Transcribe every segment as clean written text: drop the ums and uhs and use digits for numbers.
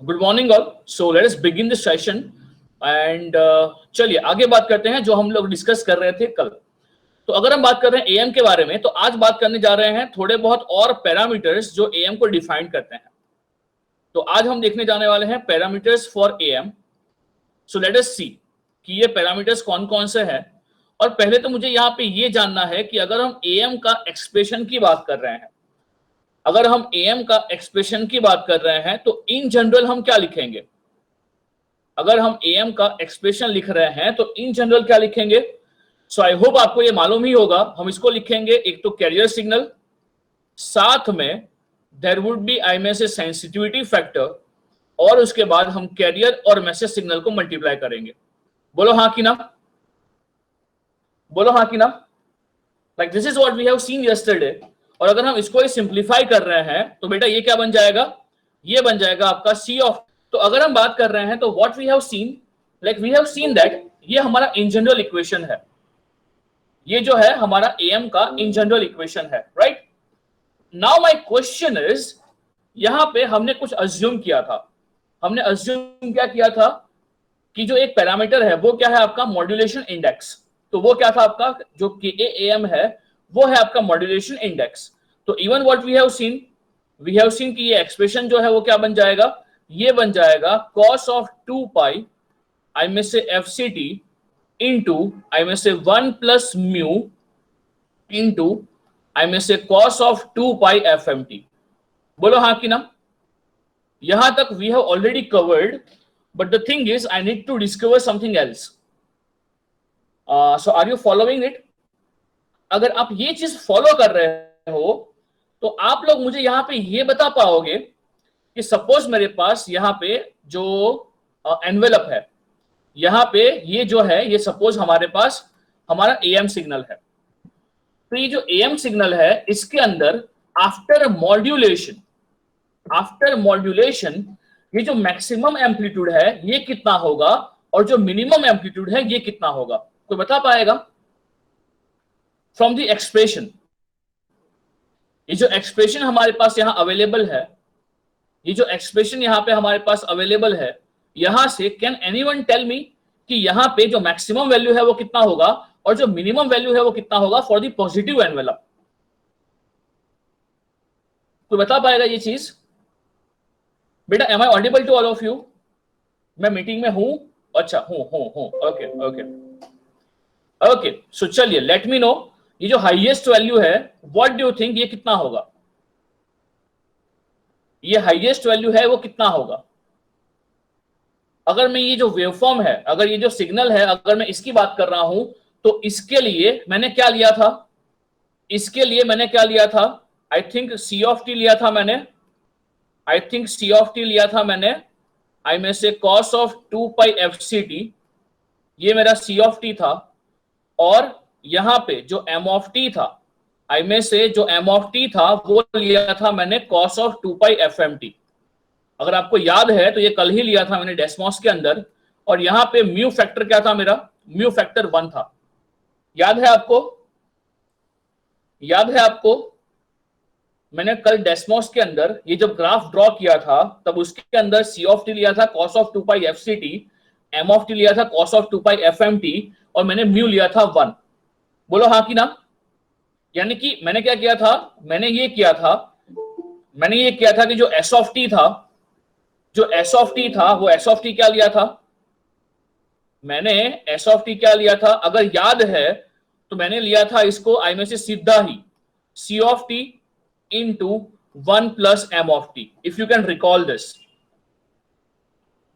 Good morning all. So let us begin this session and चलिए आगे बात करते हैं जो हम लोग डिस्कस कर रहे थे कल। तो अगर हम बात कर रहे हैं एएम के बारे में, तो आज बात करने जा रहे हैं थोड़े बहुत और पैरामीटर्स जो एएम को डिफाइन करते हैं। तो आज हम देखने जाने वाले हैं parameters for AM. So let us see कि ये पैरामीटर्स कौन कौन से हैं। और पहले तो मुझे यहाँ पे ये जानना है कि अगर हम एएम का एक्सप्रेशन की बात कर रहे हैं, अगर हम एएम का एक्सप्रेशन की बात कर रहे हैं तो इन जनरल हम क्या लिखेंगे? अगर हम एएम का एक्सप्रेशन लिख रहे हैं तो इन जनरल क्या लिखेंगे? सो आई होप आपको ये मालूम ही होगा। हम इसको लिखेंगे एक तो कैरियर सिग्नल, साथ में देयर वुड बी आई में से सेंसिटिविटी फैक्टर, और उसके बाद हम कैरियर और मैसेज सिग्नल को मल्टीप्लाई करेंगे। बोलो हाँ कि ना, बोलो हाँ कि ना। Like this is what we have seen yesterday. और अगर हम इसको सिंप्लीफाई कर रहे हैं तो बेटा ये क्या बन जाएगा? ये बन जाएगा आपका सी ऑफ। तो अगर हम बात कर रहे हैं तो what we have seen, like we have seen that ये हमारा इन जनरल इक्वेशन है। ये जो है हमारा एएम का इन जनरल इक्वेशन है, right. Now my question is, यहां पे हमने कुछ अज्यूम किया था। हमने अज्यूम क्या किया था कि जो एक पैरामीटर है वो क्या है आपका? Modulation index. तो वो क्या था आपका? जो केएएम है वो है आपका मॉड्यूलेशन इंडेक्स। तो even what we have seen कि ये एक्सप्रेशन जो है वो क्या बन जाएगा? ये बन जाएगा cos ऑफ 2 पाई आई में से fct इंटू आई में से 1 प्लस म्यू इंटू आई में से cos ऑफ 2 पाई fmt। बोलो हाँ कि ना। यहां तक we have already covered, but the thing is I need to discover something else. So are you following it? अगर आप ये चीज फॉलो कर रहे हो तो आप लोग मुझे यहां पे ये बता पाओगे कि सपोज मेरे पास यहां पे जो एनवेलप है, यहां पे ये जो है ये सपोज हमारे पास हमारा एएम सिग्नल है। तो ये जो एएम सिग्नल है इसके अंदर आफ्टर मॉड्यूलेशन ये जो मैक्सिमम एम्पलीट्यूड है ये कितना होगा और जो मिनिमम एम्पलीट्यूड है ये कितना होगा? कोई बता पाएगा? फ्रॉम द एक्सप्रेशन, ये जो एक्सप्रेशन हमारे पास यहां अवेलेबल है, ये जो एक्सप्रेशन यहां पे हमारे पास अवेलेबल है, यहां से कैन एनीवन टेल मी कि यहां पे जो मैक्सिमम वैल्यू है वो कितना होगा और जो मिनिमम वैल्यू है वो कितना होगा फॉर द पॉजिटिव एनवेलप? कोई बता पाएगा ये चीज? बेटा am I audible to all of you? मैं मीटिंग में हूं? अच्छा हूं। Okay okay okay. सो चलिए लेट मी नो, ये जो हाईएस्ट वैल्यू है व्हाट डू यू थिंक ये कितना होगा? ये हाईएस्ट वैल्यू है वो कितना होगा? अगर मैं ये जो वेवफॉर्म है, अगर ये जो सिग्नल है, अगर मैं इसकी बात कर रहा हूं तो इसके लिए मैंने क्या लिया था? इसके लिए मैंने क्या लिया था? I think C of T लिया था मैंने। आई में से cos ऑफ 2 पाई fct, ये मेरा सी ऑफ टी था। और यहां पे जो m ऑफ टी था, आई में से जो m ऑफ टी था वो लिया था मैंने cos ऑफ 2 पाई fmt। अगर आपको याद है तो ये कल ही लिया था मैंने डेस्मोस के अंदर। और यहां पे म्यू फैक्टर क्या था मेरा? म्यू फैक्टर 1 था। याद है आपको? मैंने कल डेस्मोस के अंदर ये जब ग्राफ ड्रॉ किया था तब उसके अंदर सी ऑफ टी लिया था cos of 2 pi fct, m of T लिया था cos ऑफ 2 पाई fmt और मैंने म्यू लिया था 1। बोलो हाँ कि ना। यानी कि मैंने क्या किया था? मैंने ये किया था कि जो s ऑफ टी था, वो s ऑफ टी क्या लिया था? मैंने s ऑफ टी क्या लिया था? अगर याद है तो मैंने लिया था इसको आई में से सीधा ही c of T into 1 plus m of t, if you can recall this।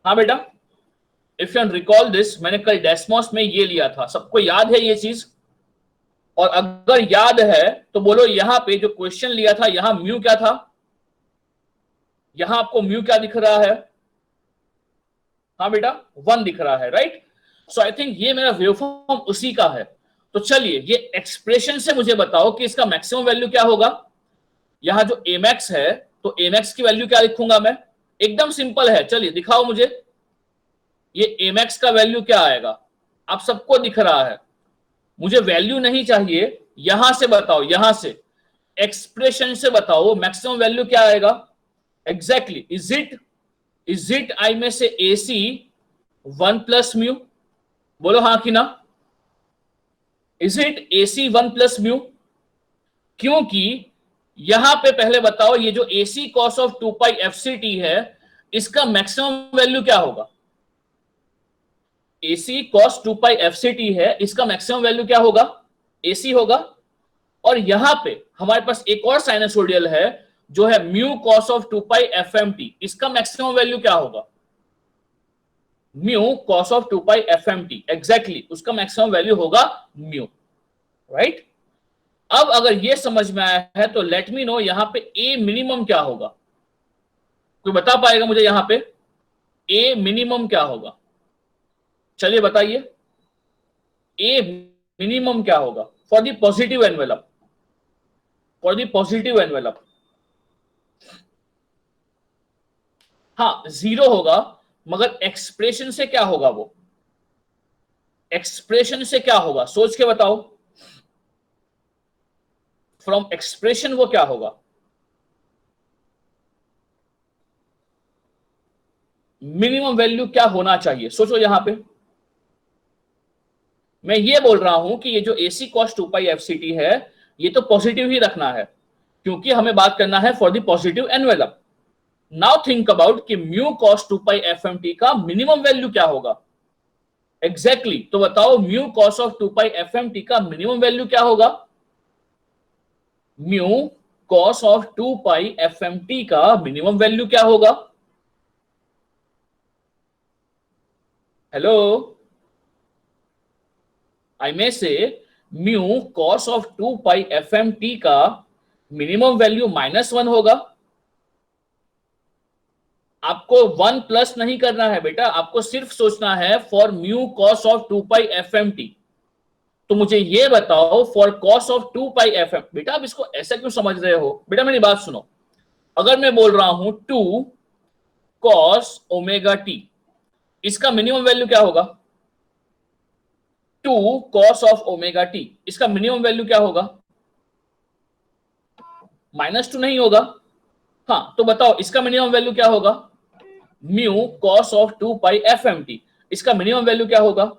हाँ बेटा, if you can recall this, मैंने कल डेस्मोस में ये लिया था। सबको याद है ये चीज? और अगर याद है तो बोलो यहां पे जो क्वेश्चन लिया था यहां म्यू क्या था? यहां आपको म्यू क्या दिख रहा है? हाँ बेटा 1 दिख रहा है, राइट। सो आई थिंक ये मेरा वेवफॉर्म उसी का है। तो चलिए ये एक्सप्रेशन से मुझे बताओ कि इसका मैक्सिमम वैल्यू क्या होगा? यहां जो एमएक्स है तो एमएक्स की वैल्यू क्या लिखूंगा मैं? एकदम सिंपल है, चलिए दिखाओ मुझे। ये एमएक्स का वैल्यू क्या आएगा? आप सबको दिख रहा है, मुझे वैल्यू नहीं चाहिए। यहां से बताओ, यहां से एक्सप्रेशन से बताओ मैक्सिमम वैल्यू क्या आएगा? Exactly, is it is it I में से AC 1 प्लस म्यू? बोलो हाँ कि ना। Is it AC 1 plus mu? क्योंकि यहां पे पहले बताओ, ये जो AC cos of 2 pi FCT है, इसका मैक्सिमम वैल्यू क्या होगा? AC cos 2 पाई FCT है, इसका मैक्सिमम वैल्यू क्या होगा? AC होगा। और यहां पे हमारे पास एक और साइनसोइडल है जो है mu cos of 2 pi FMT, इसका मैक्सिमम वैल्यू क्या होगा? Mu cos of 2 pi FMT, exactly उसका मैक्सिमम वैल्यू होगा म्यू, राइट। अब अगर ये समझ में आया है तो लेट मी नो यहां पे ए मिनिमम क्या होगा? कोई बता पाएगा मुझे यहां पे ए मिनिमम क्या होगा? चलिए बताइए, ए मिनिमम क्या होगा for the positive envelope? For the positive envelope, हाँ 0 होगा, मगर एक्सप्रेशन से क्या होगा? वो एक्सप्रेशन से क्या होगा सोच के बताओ। फ्रॉम एक्सप्रेशन वो क्या होगा? मिनिमम वैल्यू क्या होना चाहिए सोचो यहां पे। मैं ये बोल रहा हूं कि ये जो AC cos 2 पाई FCT है, ये तो पॉजिटिव ही रखना है, क्योंकि हमें बात करना है for the positive envelope. Now think about कि म्यू cos 2 पाई FMT का मिनिमम वैल्यू क्या होगा? एग्जैक्टली तो बताओ mu cos of 2 pi FMT का मिनिमम वैल्यू क्या होगा? Mu cos of 2 pi FMT का मिनिमम वैल्यू क्या होगा? हेलो, आई में से mu cos of 2 pi FMT का मिनिमम वैल्यू -1 होगा। आपको 1 प्लस नहीं करना है बेटा, आपको सिर्फ सोचना है for mu cos of 2 pi FMT। तो मुझे ये बताओ for cos of 2 pi FM, बेटा आप इसको ऐसा क्यों समझ रहे हो? बेटा मेरी बात सुनो, अगर मैं बोल रहा हूं 2 cos ओमेगा टी, इसका मिनिमम वैल्यू क्या होगा? 2 cos ऑफ ओमेगा टी, इसका मिनिमम वैल्यू क्या होगा? -2 नहीं होगा। हाँ तो बताओ इसका मिनिमम वैल्यू क्या होगा? Mu cos of 2 pi FMT, इसका मिनिमम वैल्यू क्या होगा?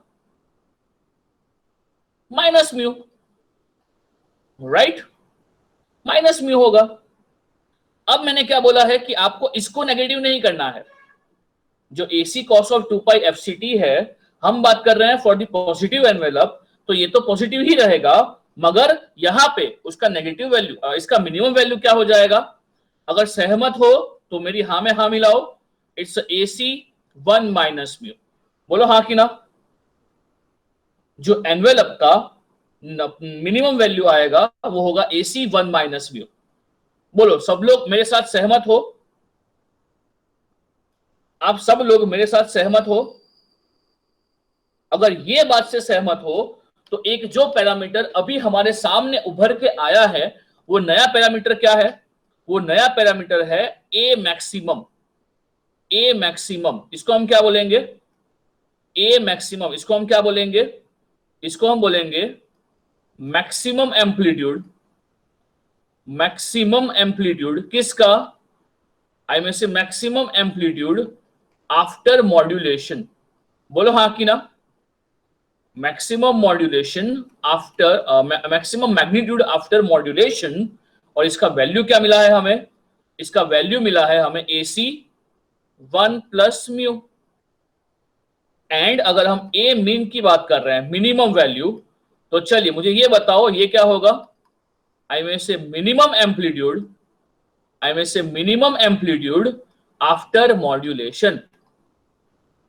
-म्यू, राइट, -म्यू होगा। अब मैंने क्या बोला है कि आपको इसको नेगेटिव नहीं करना है। जो AC cos of 2 pi FCT है, हम बात कर रहे हैं फॉर द पॉजिटिव एनवेलप, तो ये तो पॉजिटिव ही रहेगा, मगर यहां पे उसका नेगेटिव वैल्यू, इसका मिनिमम वैल्यू क्या हो जाएगा? अगर सहमत हो तो मेरी हाँ में हाँ मिलाओ। It's AC 1 minus mu. बोलो हाँ कि ना। जो एनवेलप का मिनिमम वैल्यू आएगा वो होगा AC 1 माइनस म्यू। बोलो सब लोग मेरे साथ सहमत हो? आप सब लोग मेरे साथ सहमत हो? अगर ये बात से सहमत हो तो एक जो पैरामीटर अभी हमारे सामने उभर के आया है, वो नया पैरामीटर क्या है? वो नया पैरामीटर है ए मैक्सिमम। ए मैक्सिमम, इसको हम क्या बोलेंगे? ए मैक्सिमम, इसको हम क्या बोलेंगे? इसको हम बोलेंगे मैक्सिमम एम्पलीट्यूड। मैक्सिमम एम्पलीट्यूड किसका? आई में से मैक्सिमम एम्पलीट्यूड आफ्टर मॉड्यूलेशन। बोलो हाँ कि ना। Maximum modulation after, maximum magnitude after modulation. और इसका वैल्यू क्या मिला है हमें? इसका वैल्यू मिला है हमें AC 1 प्लस म्यू। एंड अगर हम ए मीन की बात कर रहे हैं, मिनिमम वैल्यू, तो चलिए मुझे ये बताओ ये क्या होगा? आई में से मिनिमम एम्पलीट्यूड, आई में से मिनिमम एम्पलीट्यूड आफ्टर मॉड्यूलेशन।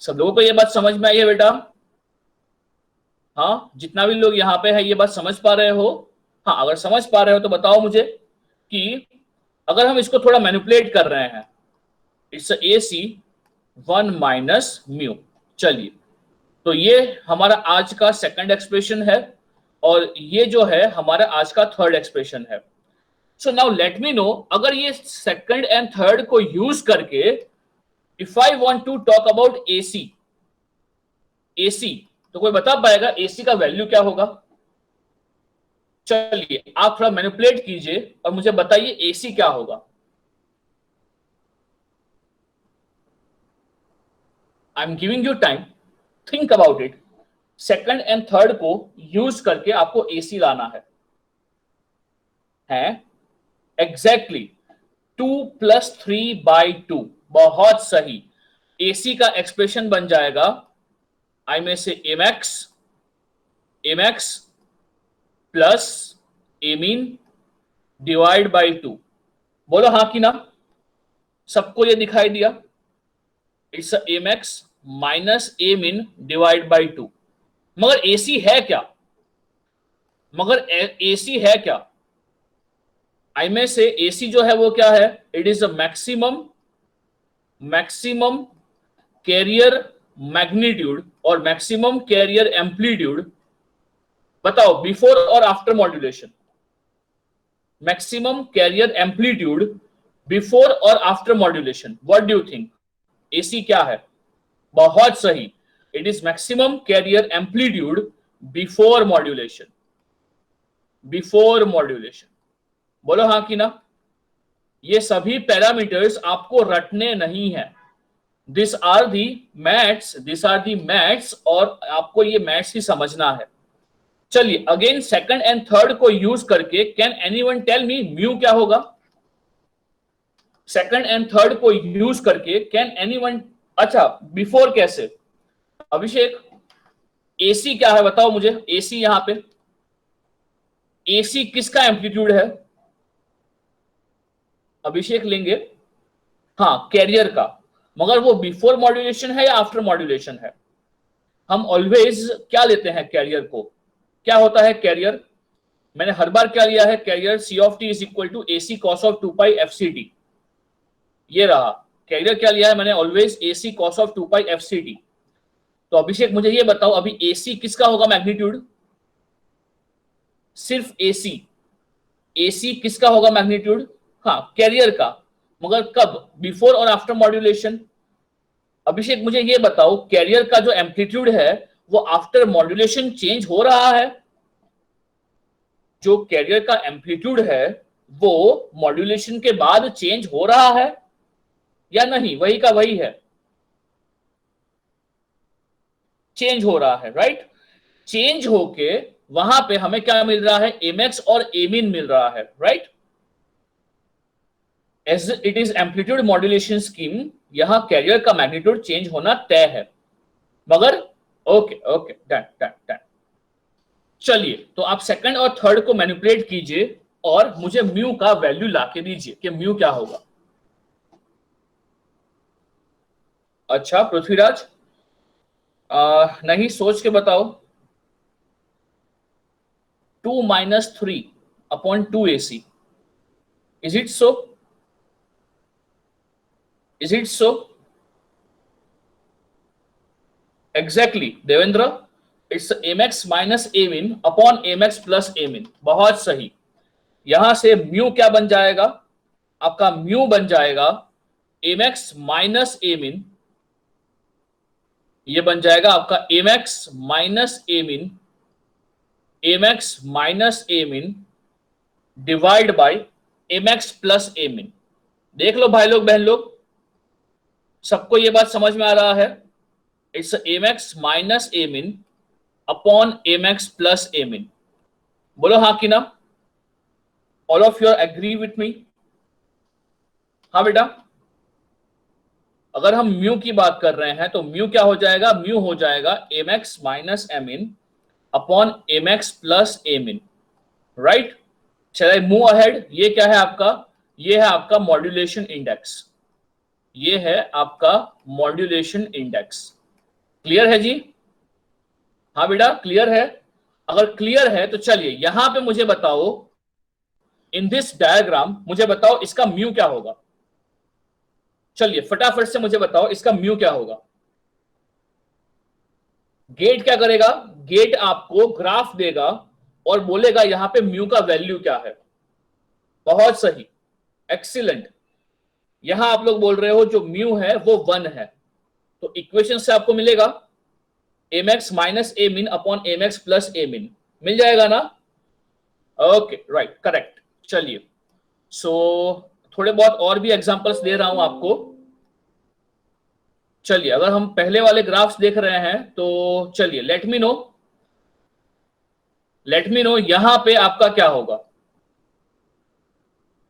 सब लोगों को ये बात समझ में आई है बेटा? हाँ, जितना भी लोग यहाँ पे है ये बात समझ पा रहे हो? हाँ, अगर समझ पा रहे हो तो बताओ मुझे कि अगर हम इसको थोड़ा मैनिपुलेट कर रहे हैं, इट्स AC 1 माइनस म्यू। चलिए, तो ये हमारा आज का सेकंड एक्सप्रेशन है और ये जो है हमारा आज का थर्ड एक्सप्रेशन है। So now let me know, अगर ये सेकंड एंड थर्ड को यूज करके if I want to talk about AC, AC तो कोई बता पाएगा AC का वैल्यू क्या होगा? चलिए आप थोड़ा मैनिपुलेट कीजिए और मुझे बताइए AC क्या होगा। I am giving you time, think about it. Second and third को यूज करके आपको एसी लाना है एग्जैक्टली 2+3/2। बहुत सही। एसी का एक्सप्रेशन बन जाएगा आई में से MX plus amine divide by 2। बोलो हाँ कि ना? सबको ये दिखाई दिया? It's A max minus amine divide by 2। मगर एसी है क्या? एसी है क्या? आई में से एसी जो है वो क्या है? It is a maximum carrier magnitude और मैक्सिमम कैरियर एम्पलीट्यूड। बताओ बिफोर और after modulation. Maximum carrier amplitude before और after modulation. What do you think? AC क्या है? बहुत सही, it is maximum carrier amplitude before modulation. Before modulation. बोलो हाँ कि ना? ये सभी पैरामीटर्स आपको रटने नहीं है। दिस आर दी मैथ्स और आपको ये मैथ्स ही समझना है। चलिए अगेन सेकंड एंड थर्ड को यूज करके can anyone tell me mu क्या होगा? सेकंड एंड थर्ड को यूज करके कैन एनीवन, अच्छा बिफोर कैसे? अभिषेक एसी क्या है बताओ मुझे। एसी यहां पे एसी किसका एम्पलीट्यूड है? अभिषेक लेंगे हाँ कैरियर का। मगर वो बिफोर मॉड्यूलेशन है या आफ्टर मॉड्यूलेशन है? हम ऑलवेज क्या लेते हैं कैरियर को? क्या होता है कैरियर? मैंने हर बार क्या लिया है carrier? C of T is equal to A C cos of 2 pi F C T. ये रहा कैरियर। क्या लिया है मैंने? Always A C cos of 2 pi F C T. तो अभिषेक मुझे ये बताओ अभी एसी किसका होगा मैग्नीट्यूड? सिर्फ एसी। एसी किसका होगा मैग्नीट्यूड? हाँ कैरियर का। मगर कब? बिफोर और आफ्टर मॉड्यूलेशन। अभिषेक मुझे ये बताओ कैरियर का जो एम्पलीट्यूड है वो आफ्टर मॉड्यूलेशन चेंज हो रहा है? जो कैरियर का एम्पलीट्यूड है वो मॉड्यूलेशन के बाद चेंज हो रहा है या नहीं? वही का वही है, चेंज हो रहा है, राइट? चेंज होके वहां पे हमें क्या मिल रहा है? एमएक्स और एमीन मिल रहा है, right? As it is amplitude modulation scheme, यहां कैरियर का मैग्नीट्यूड चेंज होना तय है। मगर okay okay done done done. चलिए तो आप सेकंड और थर्ड को मैनिपुलेट कीजिए और मुझे म्यू का वैल्यू लाके दीजिए कि म्यू क्या होगा। अच्छा पृथ्वीराज नहीं सोच के बताओ। 2-3/2 AC। Is it so? Is it so? Exactly Devendra, it's A max minus A min upon A max plus A min. बहुत सही। यहां से म्यू क्या बन जाएगा? आपका म्यू बन जाएगा एमएक्स माइनस एमिन। ये बन जाएगा आपका A max minus A min divide by A max plus A min. देख लो भाई लोग बहन लोग, सबको ये बात समझ में आ रहा है? It's A max minus A min upon A max plus A min. बोलो हाँ कि ना? All of you agree with me? हाँ बेटा। अगर हम म्यू की बात कर रहे हैं तो म्यू क्या हो जाएगा? म्यू हो जाएगा A max minus A min upon A max plus A min, right? चलिए मूव अहेड। ये क्या है आपका? ये है आपका मॉड्यूलेशन इंडेक्स। ये है आपका मॉड्यूलेशन इंडेक्स। क्लियर है जी? हाँ बेटा क्लियर है? अगर क्लियर है तो चलिए यहां पे मुझे बताओ, इन दिस डायग्राम मुझे बताओ इसका म्यू क्या होगा। चलिए फटाफट से मुझे बताओ इसका म्यू क्या होगा। गेट क्या करेगा? गेट आपको ग्राफ देगा और बोलेगा यहां पे म्यू का वैल्यू क्या है। बहुत सही, एक्सीलेंट। यहां आप लोग बोल रहे हो जो म्यू है वो 1 है, तो इक्वेशन से आपको मिलेगा एमएक्स माइनस ए मिन अपॉन एमएक्स प्लस ए मिन। मिल जाएगा ना? Okay right correct. चलिए सो थोड़े बहुत और भी एग्जांपल्स दे रहा हूं आपको। चलिए अगर हम पहले वाले ग्राफ्स देख रहे हैं तो चलिए लेट मी नो यहां पे आपका क्या होगा,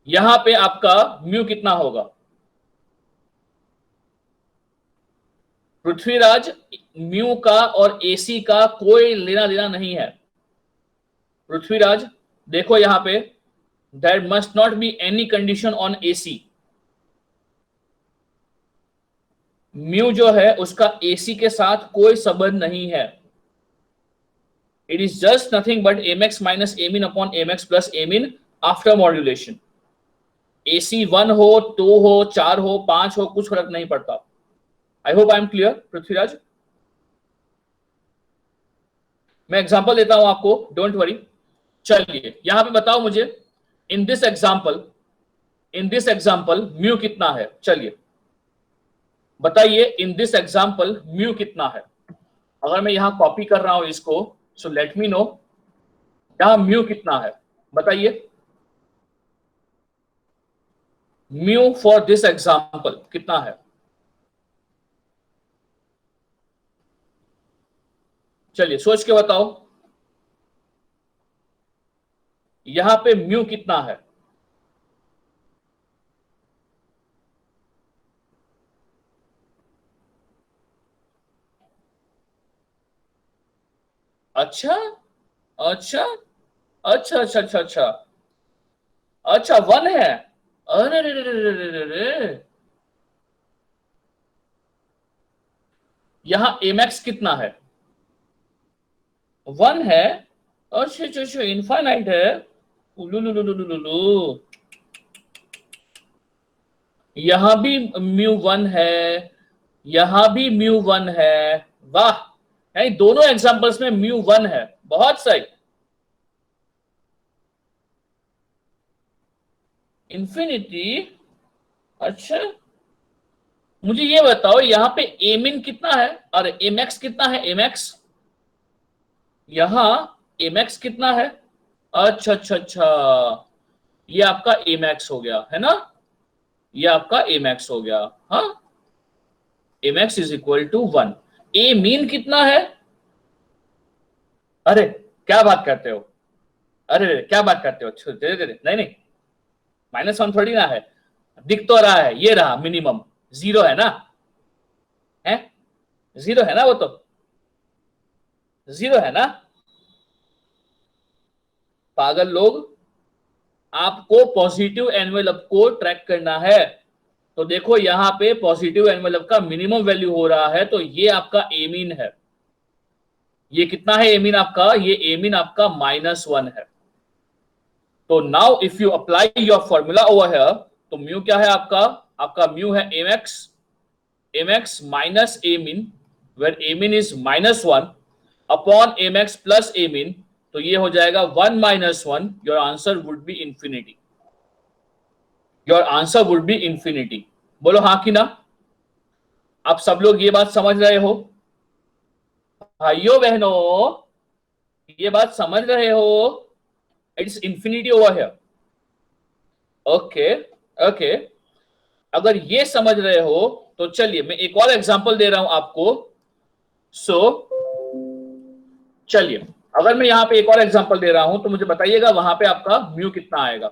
यहां पे आपका म्यू कितना होगा। पृथ्वीराज, म्यू का और एसी का कोई लेना देना नहीं है। पृथ्वीराज देखो यहां पे, there must not be any condition on AC. Mu जो है उसका एसी के साथ कोई संबंध नहीं है। It is just nothing but mx minus A min upon mx plus A min after modulation. AC 1 हो, 2 हो, 4 हो, 5 हो, कुछ फर्क नहीं पड़ता। I hope I am clear Prithviraj. मैं एग्जांपल देता हूं आपको, डोंट वरी। चलिए यहां पे बताओ मुझे, इन दिस एग्जांपल म्यू कितना है, चलिए बताइए इन दिस एग्जांपल म्यू कितना है। अगर मैं यहां कॉपी कर रहा हूं इसको, सो लेट मी नो यहां म्यू कितना है, बताइए। म्यू फॉर दिस एग्जांपल कितना है, चलिए सोच के बताओ यहां पे म्यू कितना है। अच्छा अच्छा अच्छा अच्छा अच्छा अच्छा अच्छा 1 है। अरे रे रे रे रे रे रे रे। यहां एमएक्स कितना है, 1 है। अच्छा अच्छा अच्छा इनफाइनाइट है। उलुलुलुलुलुलु। यहां भी म्यू 1 है, यहां भी म्यू 1 है। वाह, नहीं दोनों एग्जांपल्स में म्यू 1 है, बहुत सही। इंफिनिटी, अच्छा मुझे ये बताओ यहां पे एमिन कितना है, अरे एमएक्स कितना है, एमएक्स यहां एमएक्स कितना है। अच्छा अच्छा अच्छा, ये आपका एमएक्स हो गया है ना, ये आपका एमएक्स हो गया। हाँ, A max is equal to 1। A mean कितना है, अरे क्या बात करते हो, अरे क्या बात करते हो, धीरे धीरे, नहीं नहीं -1 थोड़ी ना है, दिख तो रहा है, ये रहा मिनिमम, 0 है ना, है 0 है ना, वो तो 0 है ना। पागल लोग, आपको पॉजिटिव एनवेलप को ट्रैक करना है, तो देखो यहां पे पॉजिटिव एनवेलप का मिनिमम वैल्यू हो रहा है, तो ये आपका एमीन है। ये कितना है एमीन आपका, ये एमीन आपका -1 है। तो now if you apply your formula over here, तो म्यू क्या है आपका, आपका म्यू है mx minus A min, where A min is -1 upon mx plus A min, तो ये हो जाएगा 1 - 1, your answer would be infinity, your answer would be infinity. बोलो हाँ कि ना। आप सब लोग ये बात समझ रहे हो, भाइयों बहनों, ये बात समझ रहे हो, it's infinity over here. Okay okay, अगर ये समझ रहे हो तो चलिए मैं एक और एग्जांपल दे रहा हूं आपको। सो चलिए, अगर मैं यहां पे एक और एग्जांपल दे रहा हूं तो मुझे बताइएगा वहां पे आपका म्यू कितना आएगा।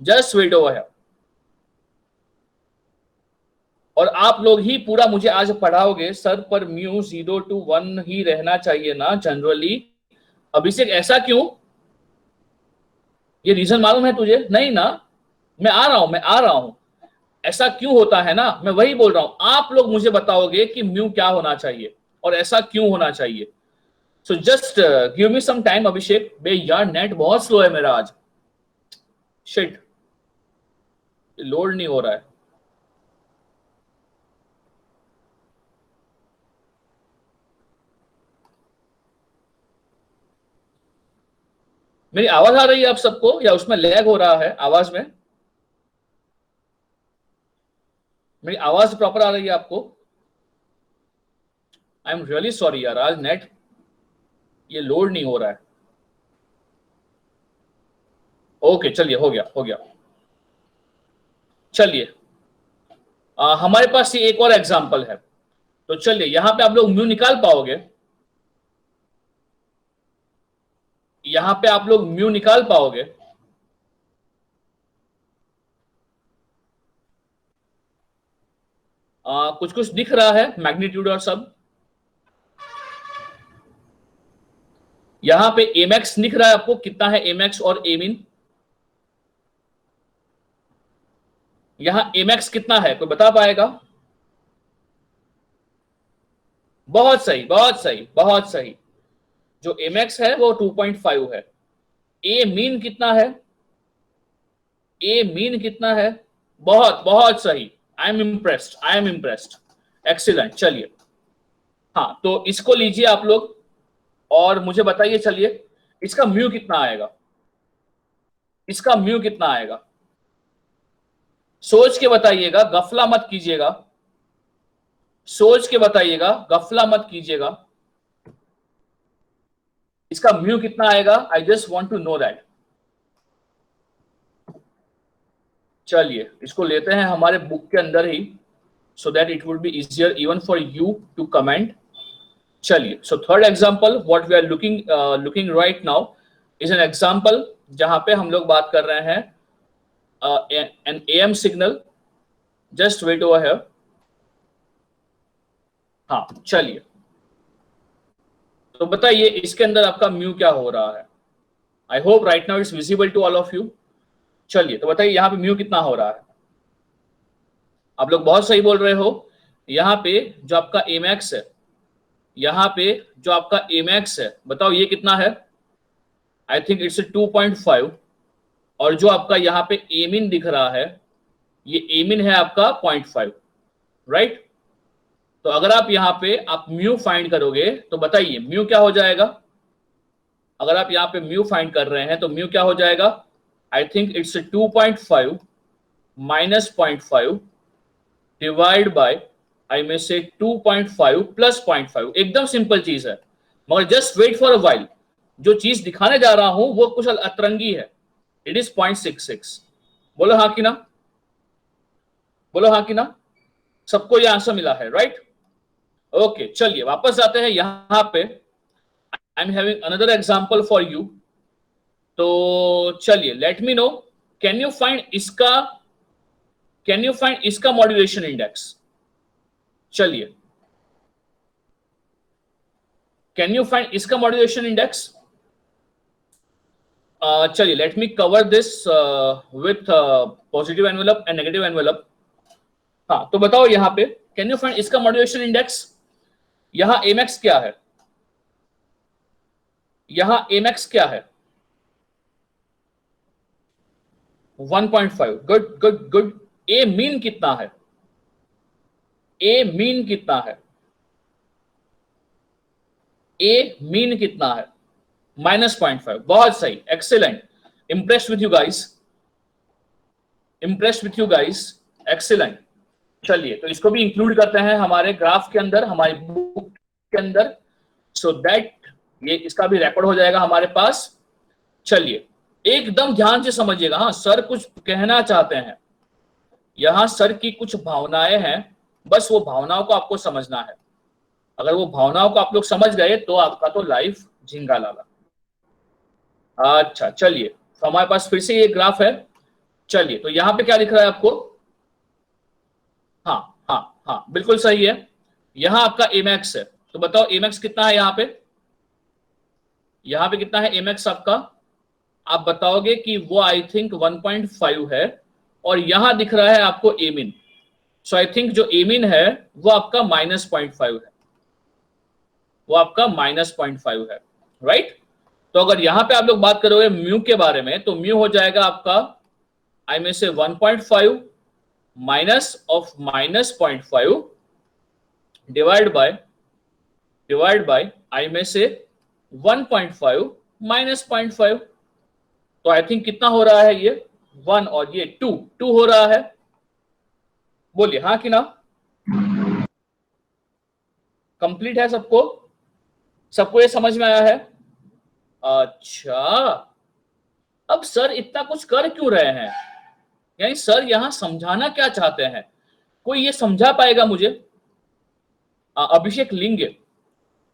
जस्ट वेट ओवर है, और आप लोग ही पूरा मुझे आज पढ़ाओगे सर, पर म्यू 0 to 1 ही रहना चाहिए ना जनरली। अभिषेक ऐसा क्यों, ये रीजन मालूम है तुझे, नहीं ना। मैं आ रहा हूं, ऐसा क्यों होता है ना, मैं वही बोल रहा हूं, आप लोग मुझे बताओगे कि म्यू क्या होना चाहिए और ऐसा क्यों होना चाहिए। So just give me some time Abhishek. बे यार नेट बहुत स्लो है मेरा आज, शिट, लोड नहीं हो रहा है। मेरी आवाज आ रही है आप सबको, या उसमें लैग हो रहा है आवाज में, मेरी आवाज प्रॉपर आ रही है आपको। आई एम रियली सॉरी यार, आज नेट ये लोड नहीं हो रहा है। ओके चलिए, हो गया हो गया। चलिए हमारे पास ये एक और एग्जांपल है, तो चलिए यहां पे आप लोग म्यू निकाल पाओगे, यहां पे आप लोग म्यू निकाल पाओगे? कुछ कुछ दिख रहा है मैग्नीट्यूड और सब? यहां पे एमएक्स दिख रहा है आपको, कितना है एमएक्स और एमिन? यहां एमएक्स कितना है, कोई बता पाएगा? बहुत सही, बहुत सही, बहुत सही। जो एमएक्स है वो 2.5 है। ए मीन कितना है? ए मीन कितना है? बहुत बहुत सही। I am impressed, I am impressed, excellent. चलिए, हाँ तो इसको लीजिए आप लोग और मुझे बताइए, चलिए इसका म्यू कितना आएगा, इसका म्यू कितना आएगा? सोच के बताइएगा, गफला मत कीजिएगा, सोच के बताइएगा, गफला मत कीजिएगा। इसका म्यू कितना आएगा? I just want to know that. चलिए इसको लेते हैं हमारे बुक के अंदर ही, so that it would be easier even for you to comment. चलिए, so third example what we are looking right now is an example जहां पे हम लोग बात कर रहे हैं an AM signal. Just wait over here. हाँ चलिए, तो बताइए इसके अंदर आपका म्यू क्या हो रहा है? I hope right now it's visible to all of you. चलिए तो बताइए यहाँ पे म्यू कितना हो रहा है? आप लोग बहुत सही बोल रहे हो। यहाँ पे जो आपका एमएक्स है, यहाँ पे जो आपका एमएक्स है, बताओ ये कितना है? आई थिंक इट्स 2.5। और जो आपका यहाँ पे एमिन दिख रहा है, ये एमिन है आपका 0.5, राइट? तो अगर आप यहाँ पे आप म्यू फाइंड करोगे तो बताइए म्यू क्या हो जाएगा? अगर आप यहाँ पे म्यू फाइंड कर रहे हैं तो म्यू क्या हो जाएगा? I think it's 2.5 minus 0.5 divide by, I में से 2.5 प्लस 0.5। एकदम सिंपल चीज है, मगर just wait for a while. जो चीज दिखाने जा रहा हूं वो कुछ अतरंगी है। It is 0.66। बोलो हाँ कि ना, बोलो हाँ कि ना। सबको ये आंसर मिला है, राइट? ओके चलिए वापस जाते हैं यहां पे। I am having another example for you. तो चलिए let me know, can you find इसका, कैन यू फाइंड इसका मॉड्यूलेशन इंडेक्स? चलिए, कैन यू फाइंड इसका मॉड्यूलेशन इंडेक्स? चलिए let me cover this with positive envelope and negative envelope. हाँ तो बताओ यहाँ पे कैन यू फाइंड इसका मॉड्यूलेशन इंडेक्स? यहाँ एमएक्स क्या है? यहाँ एमएक्स क्या है? 1.5। Good good good. I mean कितना है? ए मीन कितना है? ए मीन कितना है? -0.5। बहुत सही, excellent, impressed with you guys, impressed with you guys, excellent. चलिए तो इसको भी इंक्लूड करते हैं हमारे ग्राफ के अंदर, हमारी बुक के अंदर, सो दैट ये इसका भी रिकॉर्ड हो जाएगा हमारे पास। चलिए एकदम ध्यान से समझिएगा। हाँ सर कुछ कहना चाहते हैं, यहां सर की कुछ भावनाएं हैं, बस वो भावनाओं को आपको समझना है। अगर वो भावनाओं को आप लोग समझ गए तो आपका तो लाइफ झिंगा लाला। अच्छा चलिए, तो हमारे पास फिर से ये ग्राफ है। चलिए तो यहाँ पे क्या लिख रहा है आपको? हाँ हाँ हाँ बिल्कुल सही है। यहाँ आपका एमएक्स है, तो बताओ एमएक्स कितना है यहाँ पे? यहाँ पे कितना है एमएक्स आपका? आप बताओगे कि वो आई थिंक 1.5 है, और यहां दिख रहा है आपको एमिन। सो आई थिंक जो एमिन है वो आपका -0.5 है, वो आपका -0.5 है, राइट? तो अगर यहां पे आप लोग बात करोगे म्यू के बारे में, तो म्यू हो जाएगा आपका आई में से 1.5 minus of -0.5 divide by I में से 1.5 माइनस 0.5। तो आई थिंक कितना हो रहा है ये 1 और ये 2 हो रहा है। बोलिए हाँ कि ना। कंप्लीट है सबको? सबको ये समझ में आया है? अच्छा, अब सर इतना कुछ कर क्यों रहे हैं? यानी सर यहां समझाना क्या चाहते हैं? कोई ये समझा पाएगा मुझे? Abhishek Linge,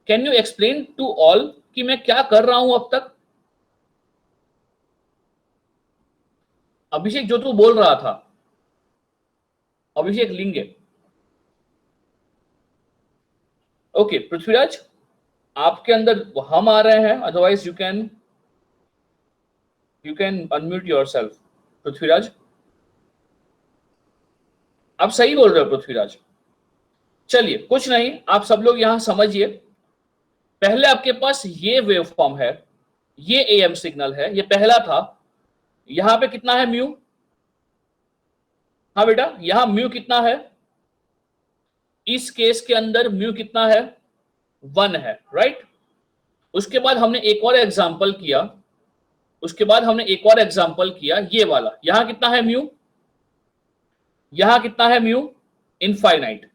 can you explain to all कि मैं क्या कर रहा हूं अब तक? अभिषेक जो तू बोल रहा था, अभिषेक लिंगे। ओके पृथ्वीराज, आपके अंदर हम आ रहे हैं, otherwise you can unmute yourself. Prithviraj आप सही बोल रहे हो पृथ्वीराज। चलिए कुछ नहीं, आप सब लोग यहां समझिए। पहले आपके पास ये वेव फॉर्म है, ये एएम सिग्नल है, ये पहला था। यहां पे कितना है म्यू? हाँ बेटा, यहां म्यू कितना है? इस केस के अंदर म्यू कितना है? 1 है, राइट। उसके बाद हमने एक और एग्जांपल किया, ये वाला। यहां कितना है म्यू? यहां कितना है म्यू? इनफाइनाइट।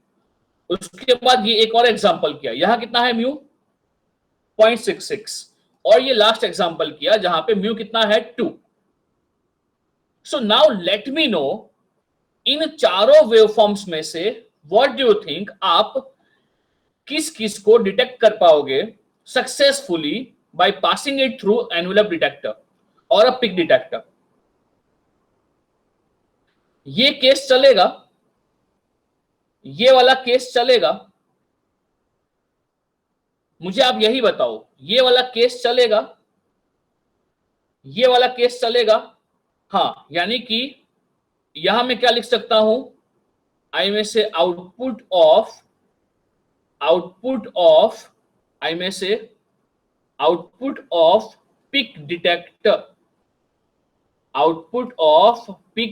उसके बाद ये एक और एग्जांपल किया, यहां कितना है म्यू? 0.66। और ये लास्ट एग्जांपल किया जहां पे म्यू कितना है? 2। So now let me know, इन चारों वेवफॉर्म्स में से व्हाट डू यू थिंक, आप किस किस को डिटेक्ट कर पाओगे successfully by passing it through envelope detector और अ पिक डिटेक्टर? ये केस चलेगा, ये वाला केस चलेगा? मुझे आप यही बताओ, ये वाला केस चलेगा? ये वाला केस चलेगा? हाँ, यानी कि यहां मैं क्या लिख सकता हूं? आई में से आउटपुट ऑफ आई में से आउटपुट ऑफ पिक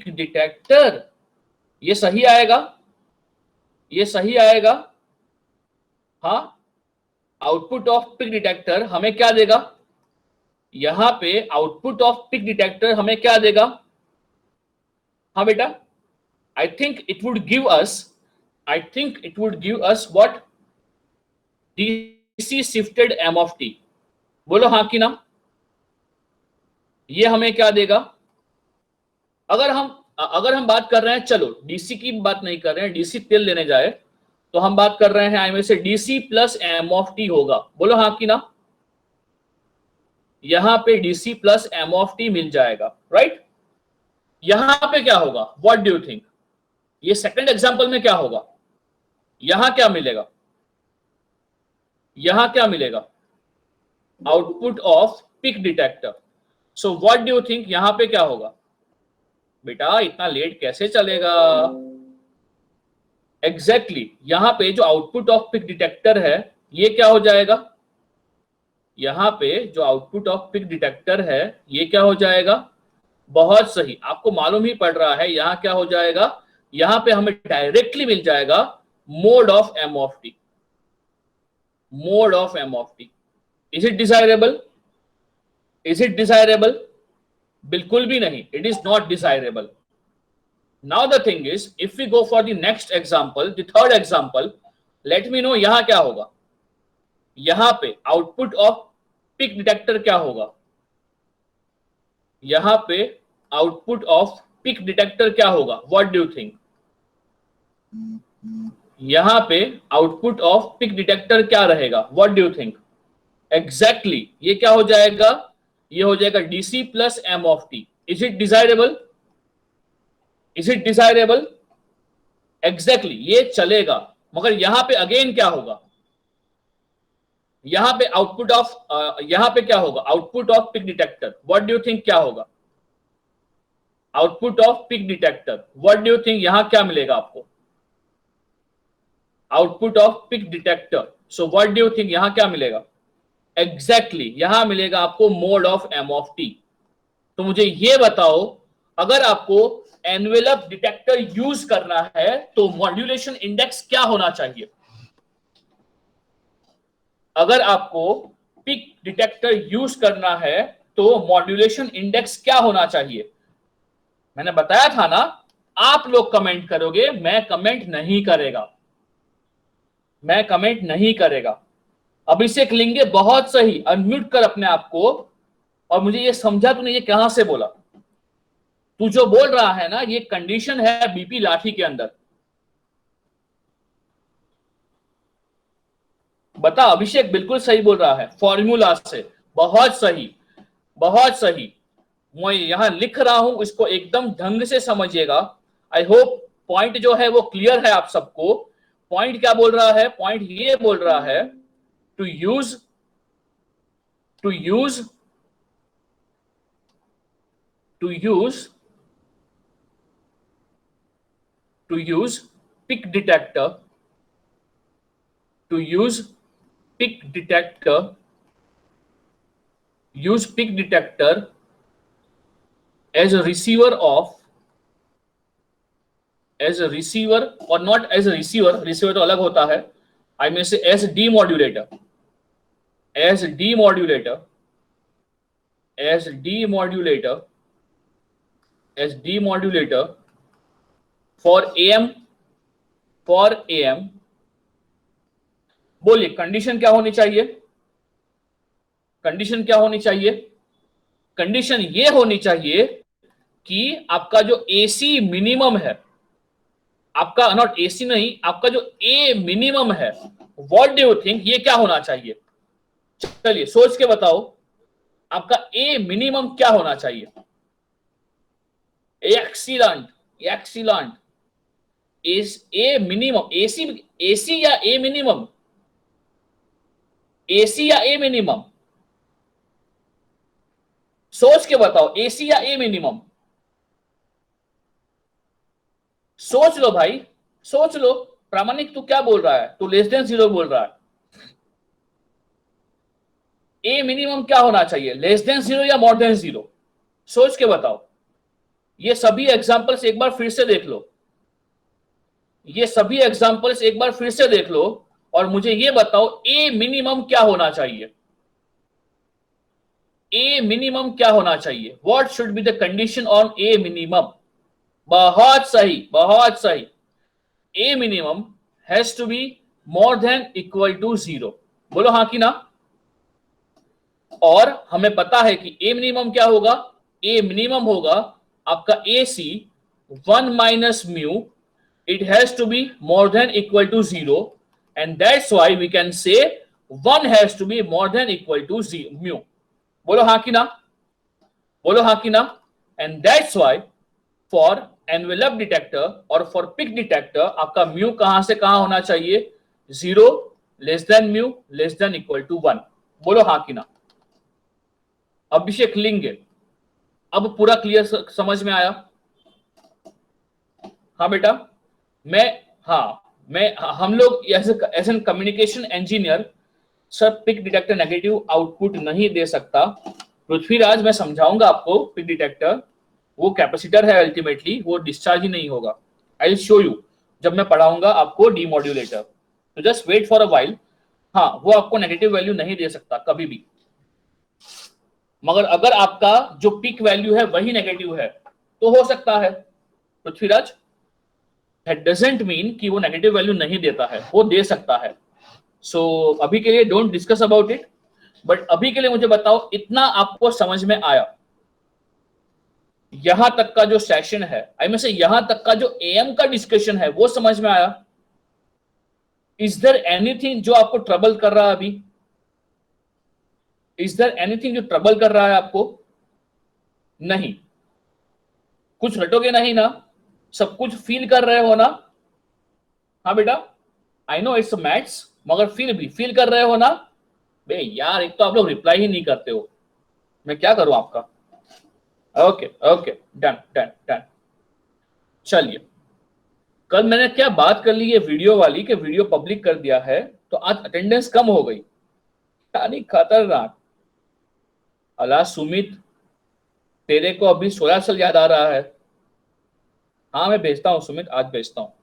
डिटेक्टर, ये सही आएगा? ये सही आएगा? हाँ, आउटपुट ऑफ पिक डिटेक्टर हमें क्या देगा? यहां पे आउटपुट ऑफ पिक डिटेक्टर हमें क्या देगा? हाँ बेटा, I think it would give us what? DC shifted M of t। बोलो हाँ कि ना? ये हमें क्या देगा? अगर हम बात कर रहे हैं, चलो डीसी की बात नहीं कर रहे हैं, डीसी तेल लेने जाए तो हम बात कर रहे हैं आई में से DC plus M of T होगा। बोलो हाँ कि ना? यहां पे DC plus M of T मिल जाएगा, राइट। यहां पे क्या होगा? What do you think? ये सेकंड एग्जांपल में क्या होगा? यहां क्या मिलेगा? यहां क्या मिलेगा? Output of peak detector. So what do you think यहां पे क्या होगा? बेटा इतना लेट कैसे चलेगा? एग्जैक्टली यहां पे जो आउटपुट ऑफ पिक डिटेक्टर है, ये क्या हो जाएगा? यहां पे जो आउटपुट ऑफ पिक डिटेक्टर है, ये क्या हो जाएगा? बहुत सही, आपको मालूम ही पड़ रहा है। यहां क्या हो जाएगा? यहां पे हमें डायरेक्टली मिल जाएगा mod of M of T. Is it desirable? बिल्कुल भी नहीं, it is not desirable. Now the thing is, if we go for the next example, the third example, let me know यहां क्या होगा? यहां पे आउटपुट ऑफ पिक डिटेक्टर क्या होगा? यहां पे आउटपुट ऑफ पिक डिटेक्टर क्या होगा? What do you think? यहां पे आउटपुट ऑफ पिक डिटेक्टर क्या रहेगा? What do you think? Exactly ये क्या हो जाएगा? ये हो जाएगा DC plus M of T. Is it desirable? Exactly ये चलेगा, मगर यहां पे अगेन क्या होगा? यहां पे यहां पे क्या होगा? Output of peak detector. What do you think क्या होगा? Output of peak detector, what do you think यहां क्या मिलेगा आपको? Output of peak detector. So what do you think यहां क्या मिलेगा? एग्जैक्टली यहां मिलेगा आपको mod of M of T. तो मुझे ये बताओ, अगर आपको एनवेलप डिटेक्टर यूज करना है तो मॉड्यूलेशन इंडेक्स क्या होना चाहिए? अगर आपको पिक डिटेक्टर यूज करना है तो मॉड्यूलेशन इंडेक्स क्या होना चाहिए? मैंने बताया था ना, आप लोग कमेंट करोगे, मैं कमेंट नहीं करेगा। अभिषेक लिंगे बहुत सही, अनम्यूट कर अपने आप को। और मुझे ये समझा तूने ये कहां से बोला? तू जो बोल रहा है ना, ये कंडीशन है बीपी लाठी के अंदर। बता अभिषेक, बिल्कुल सही बोल रहा है, फॉर्मूला से। बहुत सही, बहुत सही। मैं यहां लिख रहा हूं, इसको एकदम ढंग से समझिएगा। आई होप पॉइंट जो है वो क्लियर है आप सबको। पॉइंट क्या बोल रहा है? पॉइंट ये बोल रहा है to use to use to use to use peak detector to use pick detector use pick detector as a receiver of as a receiver or not as a receiver तो अलग होता है। I may say as demodulator as demodulator as demodulator as demodulator for AM। बोलिए condition क्या होनी चाहिए? Condition क्या होनी चाहिए? कंडीशन ये होनी चाहिए कि आपका जो AC मिनिमम है, आपका नॉट AC नहीं, आपका जो A मिनिमम है, व्हाट डू यू थिंक ये क्या होना चाहिए? चलिए सोच के बताओ, आपका A मिनिमम क्या होना चाहिए? Excellent, excellent. Is A minimum, AC या A मिनिमम? AC या A मिनिमम? सोच के बताओ, AC या A मिनिमम? सोच लो भाई, सोच लो। प्रामाणिक तू क्या बोल रहा है? तू लेस देन 0 बोल रहा है। ए मिनिमम क्या होना चाहिए? लेस देन 0 या मोर देन 0? सोच के बताओ। ये सभी एग्जांपल्स एक बार फिर से देख लो, ये सभी एग्जांपल्स एक बार फिर से देख लो और मुझे ये बताओ ए मिनिमम क्या होना चाहिए? ए मिनिमम क्या होना चाहिए? What should be the condition on A minimum? बहुत सही, बहुत सही। A minimum has to be more than equal to 0। बोलो हाँ कि ना। और हमें पता है कि ए मिनिमम क्या होगा? ए मिनिमम होगा आपका AC 1 minus mu, it has to be more than equal to 0, and that's why we can say 1 has to be more than equal to mu। बोलो हाँ कि ना, बोलो हाँ कि ना। and that's why for envelope detector और for pick detector आपका म्यू कहां से कहां होना चाहिए? 0, less than mu, less than equal to 1। बोलो हाँ कि ना। अभिषेक लिंगे, अब पूरा क्लियर समझ में आया? हाँ बेटा, मैं हाँ मैं हम लोग as an communication engineer sir peak detector negative output नहीं दे सकता। पृथ्वीराज मैं समझाऊंगा आपको, पिक डिटेक्टर वो कैपेसिटर है, अल्टीमेटली वो डिस्चार्ज ही नहीं होगा। आई विल शो यू जब मैं पढ़ाऊंगा आपको डीमोड्यूलेटर, तो just wait for a while. हाँ, वो आपको नेगेटिव वैल्यू नहीं दे सकता कभी भी, मगर अगर आपका जो पिक वैल्यू है वही नेगेटिव है तो हो सकता है। पृथ्वीराज, दैट डजंट मीन कि वो नेगेटिव वैल्यू नहीं देता है, वो दे सकता है। सो अभी के लिए don't discuss about it, but अभी के लिए मुझे बताओ इतना आपको समझ में आया? यहां तक का जो सेशन है, आई में से यहां तक का जो AM का डिस्कशन है वो समझ में आया? इज देयर एनीथिंग जो आपको ट्रबल कर रहा है अभी? इज देयर एनीथिंग जो ट्रबल कर रहा है आपको? नहीं, कुछ रटोगे नहीं ना? सब कुछ फील कर रहे हो ना? हाँ बेटा, आई नो इट्स मैथ्स, मगर फिर भी फील कर रहे हो ना? बे यार, एक तो आप लोग रिप्लाई ही नहीं करते हो, मैं क्या करूं आपका? Okay okay, done done done. चलिए, कल मैंने क्या बात कर ली ये वीडियो वाली, कि वीडियो पब्लिक कर दिया है तो आज अटेंडेंस कम हो गई। यानी खतरनाक। अला सुमित, तेरे को अभी 16 साल याद आ रहा है? हाँ मैं भेजता हूँ सुमित, आज भेजता हूँ।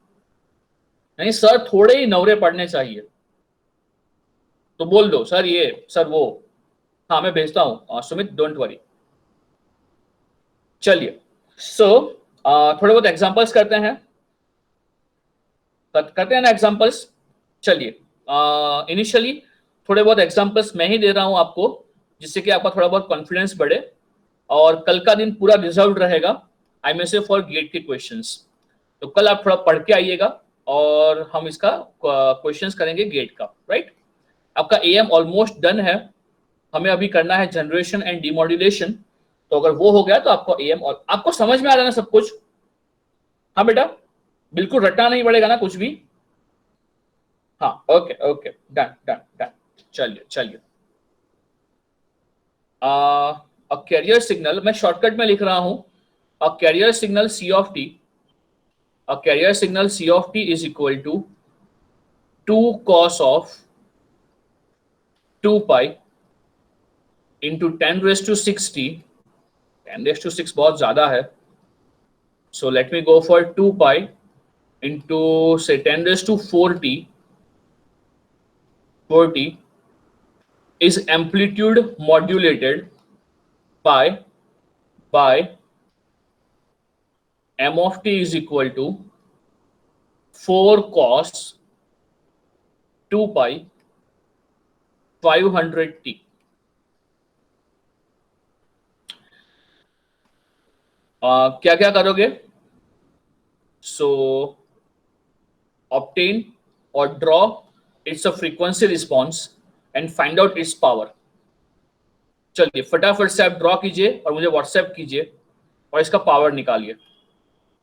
नहीं सर, थोड़े ही नवरे पढ़ने चाहिए, तो बोल दो सर ये सर वो। हाँ मैं भेजता हूँ सुमित, डोंट वरी। चलिए, सो थोड़े बहुत एग्जांपल्स करते हैं, करते हैं ना एग्जांपल्स। चलिए, इनिशियली थोड़े बहुत एग्जांपल्स मैं ही दे रहा हूं आपको, जिससे कि आपका थोड़ा बहुत कॉन्फिडेंस बढ़े, और कल का दिन पूरा रिजर्व्ड रहेगा आई में से फॉर गेट के क्वेश्चंस। तो कल आप थोड़ा पढ़ के आइएगा और हम इसका क्वेश्चंस करेंगे गेट का, राइट? आपका एएम ऑलमोस्ट डन है, हमें अभी करना है जनरेशन एंड डिमॉड्यूलेशन। तो अगर वो हो गया तो आपको एएम, और आपको समझ में आ रहा है ना सब कुछ? हाँ बेटा, बिल्कुल रटना नहीं पड़ेगा ना कुछ भी। हाँ okay okay, done done done. चलिए चलिए, अ कैरियर सिग्नल मैं शॉर्टकट में लिख रहा हूं। A carrier signal C of T, a carrier signal C of T is equal to 2 cos of 2 pi into 10⁻⁶टी। 10⁶ बहुत ज्यादा है, so let me go for 2 pi into say 10⁴t, 4t is amplitude modulated by m of t is equal to 4 cos 2 pi 500t। क्या क्या करोगे? सो obtain or draw its a frequency response and find out its power। चलिए फटाफट से आप draw कीजिए और मुझे व्हाट्सएप कीजिए और इसका पावर निकालिए।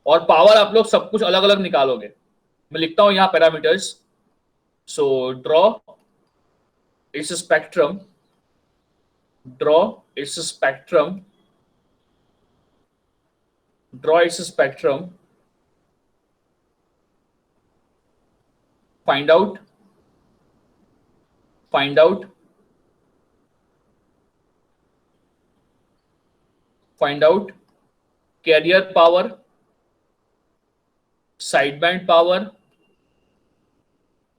और पावर आप लोग सब कुछ अलग अलग निकालोगे, मैं लिखता हूं यहाँ parameters. So draw its spectrum, draw its spectrum, draw its spectrum, find out, find out, find out carrier power, sideband power,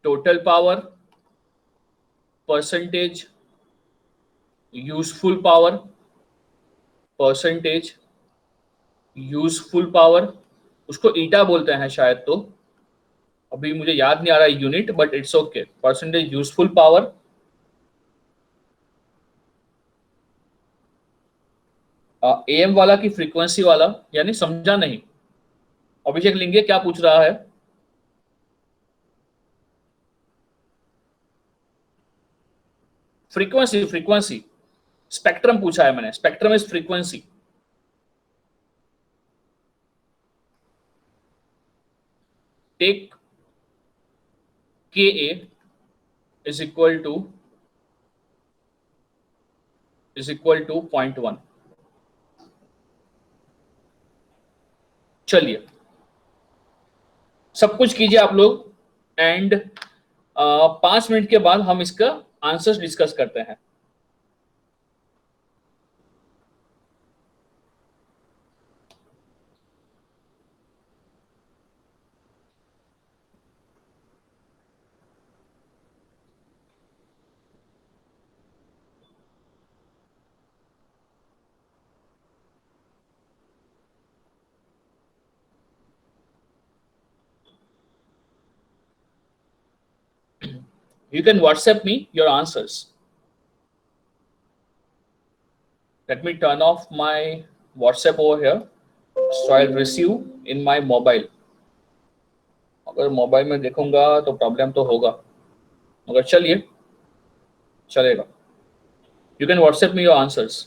total power, percentage useful power, percentage useful power, उसको ईटा बोलते हैं शायद, तो अभी मुझे याद नहीं आ रहा है unit, but it's okay. Percentage useful power, am वाला की फ्रीक्वेंसी वाला, यानी समझा नहीं। अभिषेक लिंगे क्या पूछ रहा है? फ्रीक्वेंसी, फ्रीक्वेंसी स्पेक्ट्रम पूछा है मैंने, स्पेक्ट्रम इज फ्रीक्वेंसी। टेक के ए इज इक्वल टू 0.1। चलिए सब कुछ कीजिए आप लोग, एंड 5 मिनट के बाद हम इसका आंसर्स डिस्कस करते हैं। You can WhatsApp me your answers. Let me turn off my WhatsApp over here, so I'll receive in my mobile. अगर मोबाइल में देखूंगा तो प्रॉब्लम तो होगा, मगर चलिए चलेगा। You can WhatsApp me your answers.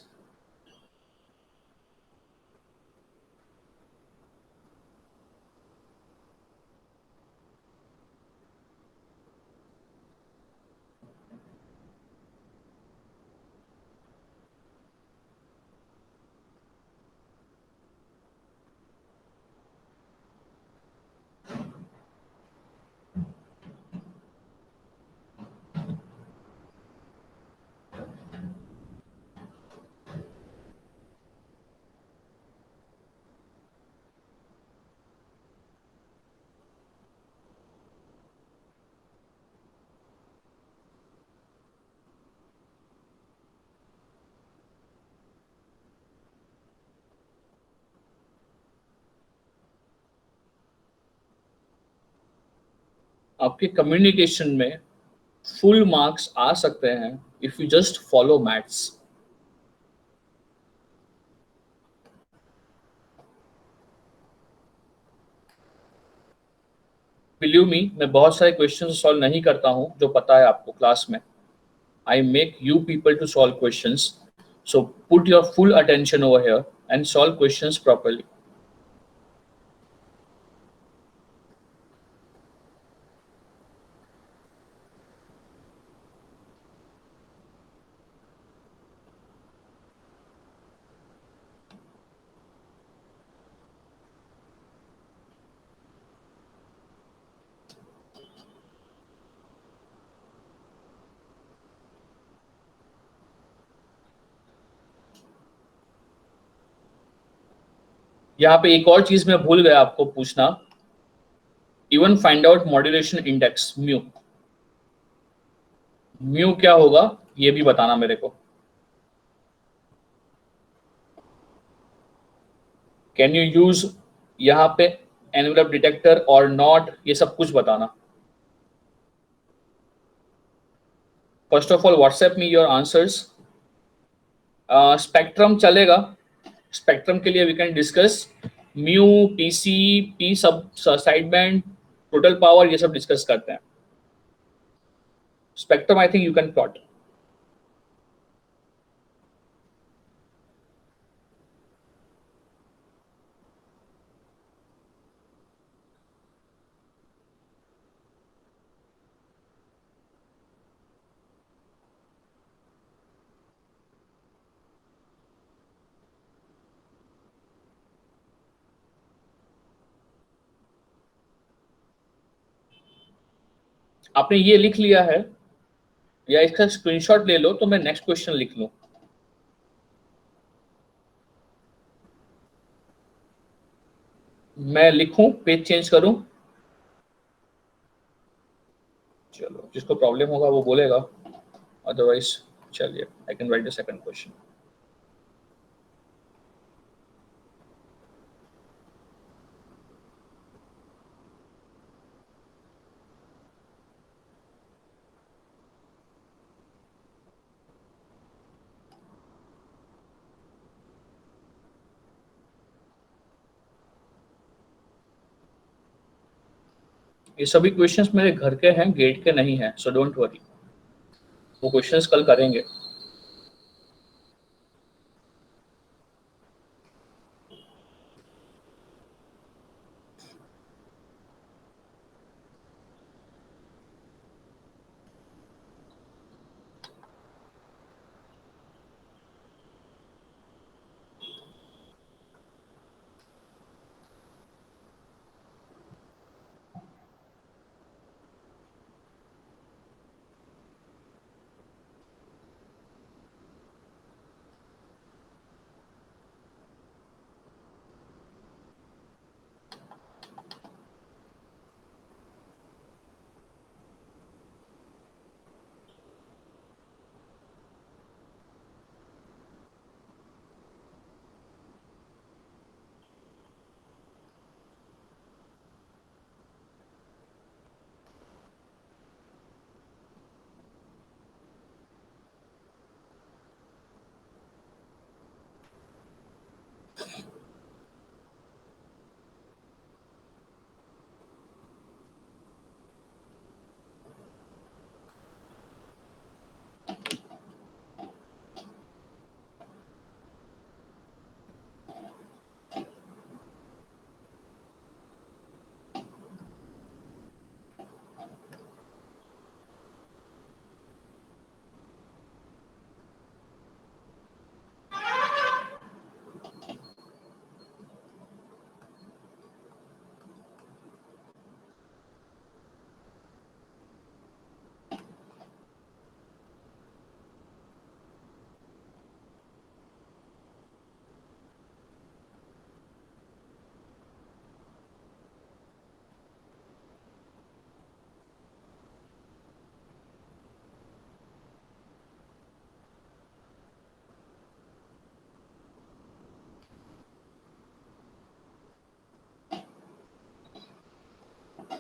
आपके कम्युनिकेशन में फुल मार्क्स आ सकते हैं if you just follow maths. Believe me, मैं बहुत सारे क्वेश्चन सॉल्व नहीं करता हूं जो पता है आपको क्लास में। I make you people to solve questions. So put your full attention over here and solve questions properly. यहाँ पे एक और चीज मैं भूल गया आपको पूछना, even find out modulation index mu. Mu क्या होगा ये भी बताना मेरे को। कैन यू यूज यहाँ पे एनवेलप डिटेक्टर और नॉट, ये सब कुछ बताना। First of all WhatsApp me your answers. Spectrum चलेगा, स्पेक्ट्रम के लिए we can discuss mu, PC, P sub side band, total power, ये सब डिस्कस करते हैं। Spectrum I think you can plot. आपने ये लिख लिया है या इसका स्क्रीनशॉट ले लो तो मैं नेक्स्ट क्वेश्चन लिख लूं। मैं लिखूं, पेज चेंज करूं? चलो, जिसको प्रॉब्लम होगा वो बोलेगा, अदरवाइज चलिए I can write the second question. ये सभी क्वेश्चंस मेरे घर के हैं, गेट के नहीं हैं, सो डोंट वरी, वो क्वेश्चंस कल करेंगे।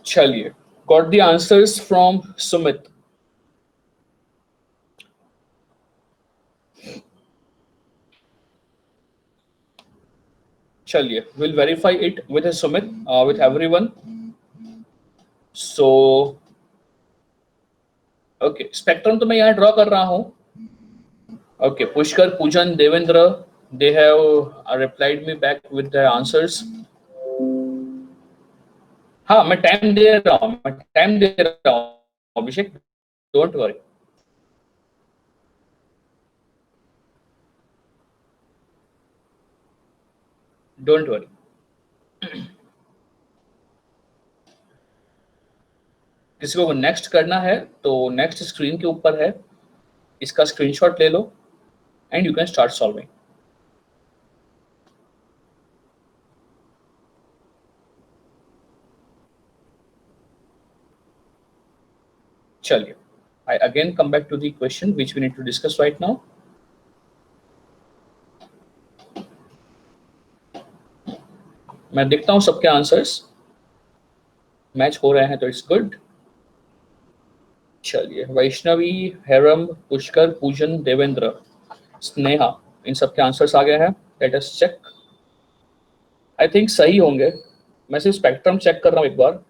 चलिए, got the answers from Sumit. चलिए, will verify it with Sumit, with everyone. So okay, spectrum तो मैं यहाँ ड्रॉ कर रहा हूँ. ओके, पुष्कर, पूजन, Devendra, they have replied me back with their answers. हाँ, मैं टाइम दे रहा हूँ अभिषेक, डोंट वरी. Don't worry. किसी को नेक्स्ट करना है तो नेक्स्ट स्क्रीन के ऊपर है, इसका स्क्रीनशॉट ले लो and you can start solving. चलिए, I again come back to the question which we need to discuss right now. मैं देखता हूं सबके आंसर्स मैच हो रहे हैं तो इट्स गुड. चलिए, वैष्णवी, हेरम, पुष्कर, पूजन, देवेंद्र, स्नेहा, इन सबके आंसर्स आ गए हैं. Let us check. I think सही होंगे. मैं सिर्फ स्पेक्ट्रम चेक कर रहा हूं एक बार.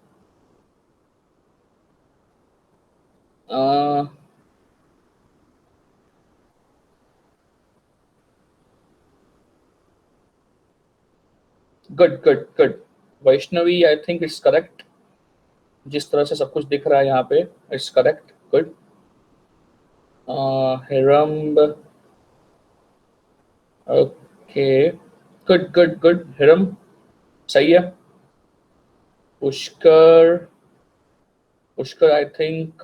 Good good good. Vaishnavi, I think it's correct. जिस तरह से सब कुछ दिख रहा है यहाँ पे, it's correct. Good. Hiram, okay, good good good. Hiram सही है. Pushkar, Pushkar I think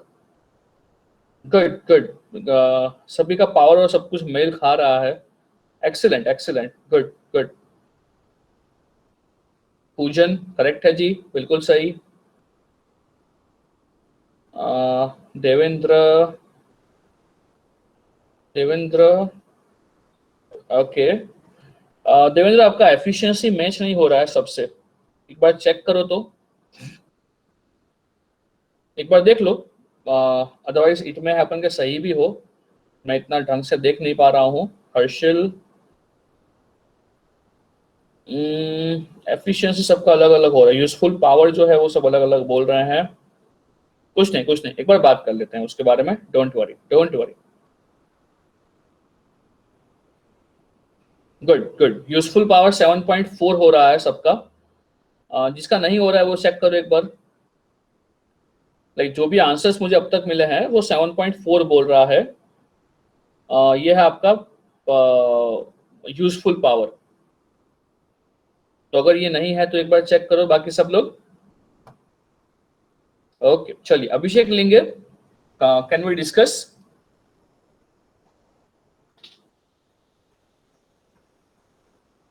good good. सभी का पावर और सब कुछ मेल खा रहा है. Excellent excellent. Good good. पूजन करेक्ट है जी, बिल्कुल सही. देवेंद्र, देवेंद्र ओके. देवेंद्र, आपका एफिशिएंसी मैच नहीं हो रहा है सबसे. एक बार चेक करो तो, एक बार देख लो. अदरवाइज इट में हैपन के सही भी हो. मैं इतना ढंग से देख नहीं पा रहा हूँ. हर्षिल, एफिशिएंसी सबका अलग अलग हो रहा है. यूजफुल पावर जो है वो सब अलग अलग बोल रहे हैं. कुछ नहीं कुछ नहीं, एक बार बात कर लेते हैं उसके बारे में. Don't worry don't worry. Good good. Useful power 7.4 हो रहा है सबका. जिसका नहीं हो रहा है वो चेक करो एक बार. लाइक जो भी आंसर्स मुझे अब तक मिले हैं वो 7.4 बोल रहा है. ये है आपका यूजफुल पावर. तो अगर ये नहीं है तो एक बार चेक करो बाकी सब लोग. ओके, चलिए अभिषेक लेंगे. Can we discuss?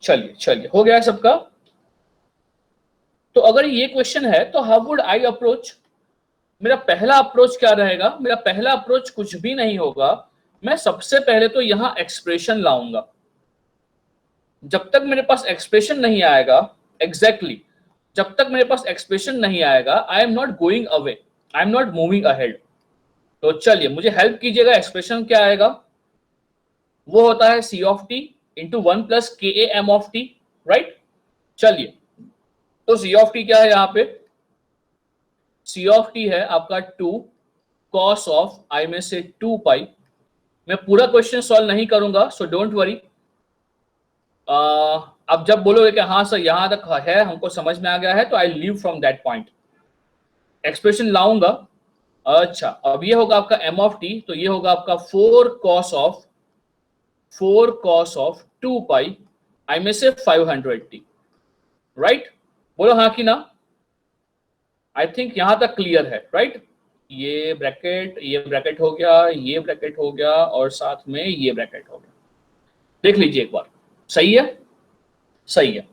चलिए चलिए, हो गया सबका. तो अगर ये क्वेश्चन है तो हाउ वुड आई अप्रोच. मेरा पहला अप्रोच क्या रहेगा? मेरा पहला अप्रोच कुछ भी नहीं होगा. मैं सबसे पहले तो यहां एक्सप्रेशन लाऊंगा. जब तक मेरे पास एक्सप्रेशन नहीं आएगा, एग्जैक्टली जब तक मेरे पास एक्सप्रेशन नहीं आएगा, I am not going away, I am not moving ahead. तो चलिए मुझे हेल्प कीजिएगा. एक्सप्रेशन क्या आएगा? वो होता है C of T into 1 plus K A M of T. Right. चलिए, तो सी ऑफ टी क्या है यहाँ पे? सी ऑफ टी है आपका 2 कॉस ऑफ आई में से 2 पाई. मैं पूरा क्वेश्चन सॉल्व नहीं करूंगा, सो डोंट वरी. अब जब बोलोगे कि हाँ सर यहां तक है, हमको समझ में आ गया है, तो I leave from that point. Expression लाऊंगा. अच्छा, अब ये होगा आपका एम ऑफ टी, तो ये होगा आपका 4 कॉस ऑफ 2 पाई आई में से 500 टी. राइट. बोलो हाँ कि ना. आई थिंक यहां तक क्लियर है. राइट. ये ब्रैकेट हो गया, ये ब्रैकेट हो गया, और साथ में ये ब्रैकेट हो गया. देख लीजिए एक बार. सही है. सही है.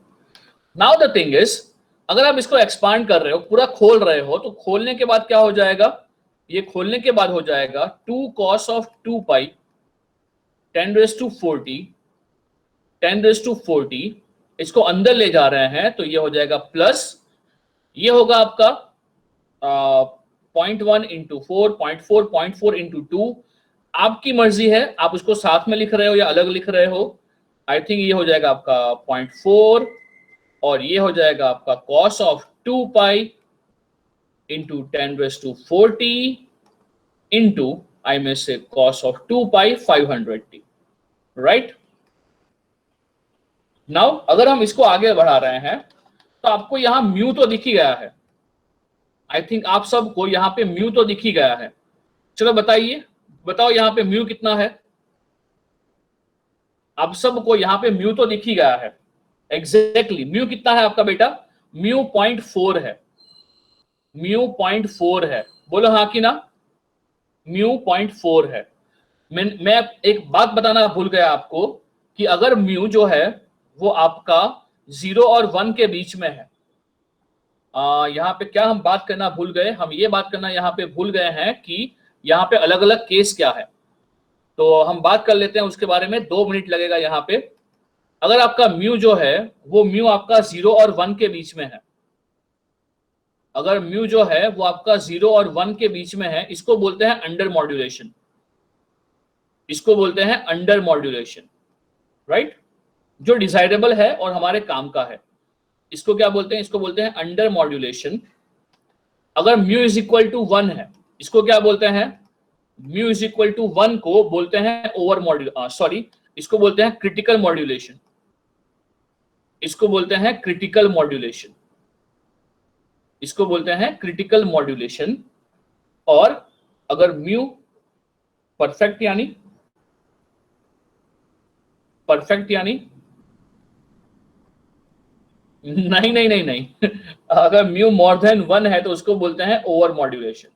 नाउ द थिंग इज, अगर आप इसको एक्सपांड कर रहे हो, पूरा खोल रहे हो, तो खोलने के बाद क्या हो जाएगा? ये खोलने के बाद हो जाएगा 2 cos ऑफ 2 पाई 10⁻40. इसको अंदर ले जा रहे हैं तो ये हो जाएगा प्लस. ये होगा आपका 0.1 इंटू 4, 0.4 इंटू 2. आपकी मर्जी है, आप उसको साथ में लिख रहे हो या अलग लिख रहे हो. आई थिंक ये हो जाएगा आपका 0.4, और ये हो जाएगा आपका cos of 2 pi into 10⁻40. into I may say cos of 2 pi 500t, right. Now अगर हम इसको आगे बढ़ा रहे हैं तो आपको यहां म्यू तो दिख ही गया है, आई थिंक आप सबको यहाँ पे म्यू तो दिख ही गया है। चलो बताइए, बताओ यहाँ पे म्यू कितना है, आप सबको यहाँ पे म्यू तो दिख ही गया है। एग्जैक्टली म्यू कितना है आपका बेटा, म्यू 0.4 है, म्यू 0.4 है, बोलो हाँ कि ना, म्यू 0.4 है। मैं एक बात बताना भूल गया आपको कि अगर म्यू जो है वो आपका 0 और 1 के बीच में है, यहाँ पे क्या हम बात करना भूल गए, हम ये बात करना यहाँ पे भूल गए हैं कि यहाँ पे अलग अलग केस क्या है, तो हम बात कर लेते हैं उसके बारे में, 2 मिनट लगेगा यहाँ पे। अगर आपका म्यू जो है वो म्यू आपका 0 और 1 के बीच में है, अगर म्यू जो है वो आपका 0 और 1 के बीच में है, इसको बोलते हैं अंडर मॉड्यूलेशन, इसको बोलते हैं अंडर मॉड्यूलेशन, राइट, जो डिजायरेबल है और हमारे काम का है, इसको क्या बोलते हैं, इसको बोलते हैं अंडर मॉड्यूलेशन। अगर म्यू इज इक्वल टू 1 है, इसको क्या बोलते हैं, म्यू इज इक्वल टू 1 को बोलते हैं ओवर मॉड्यूल, सॉरी इसको बोलते हैं क्रिटिकल मॉड्यूलेशन, इसको बोलते हैं क्रिटिकल मॉड्यूलेशन, इसको बोलते हैं क्रिटिकल मॉड्यूलेशन। और अगर म्यू परफेक्ट यानी नहीं नहीं नहीं नहीं अगर म्यू मोर देन 1 है तो उसको बोलते हैं ओवर मॉड्यूलेशन,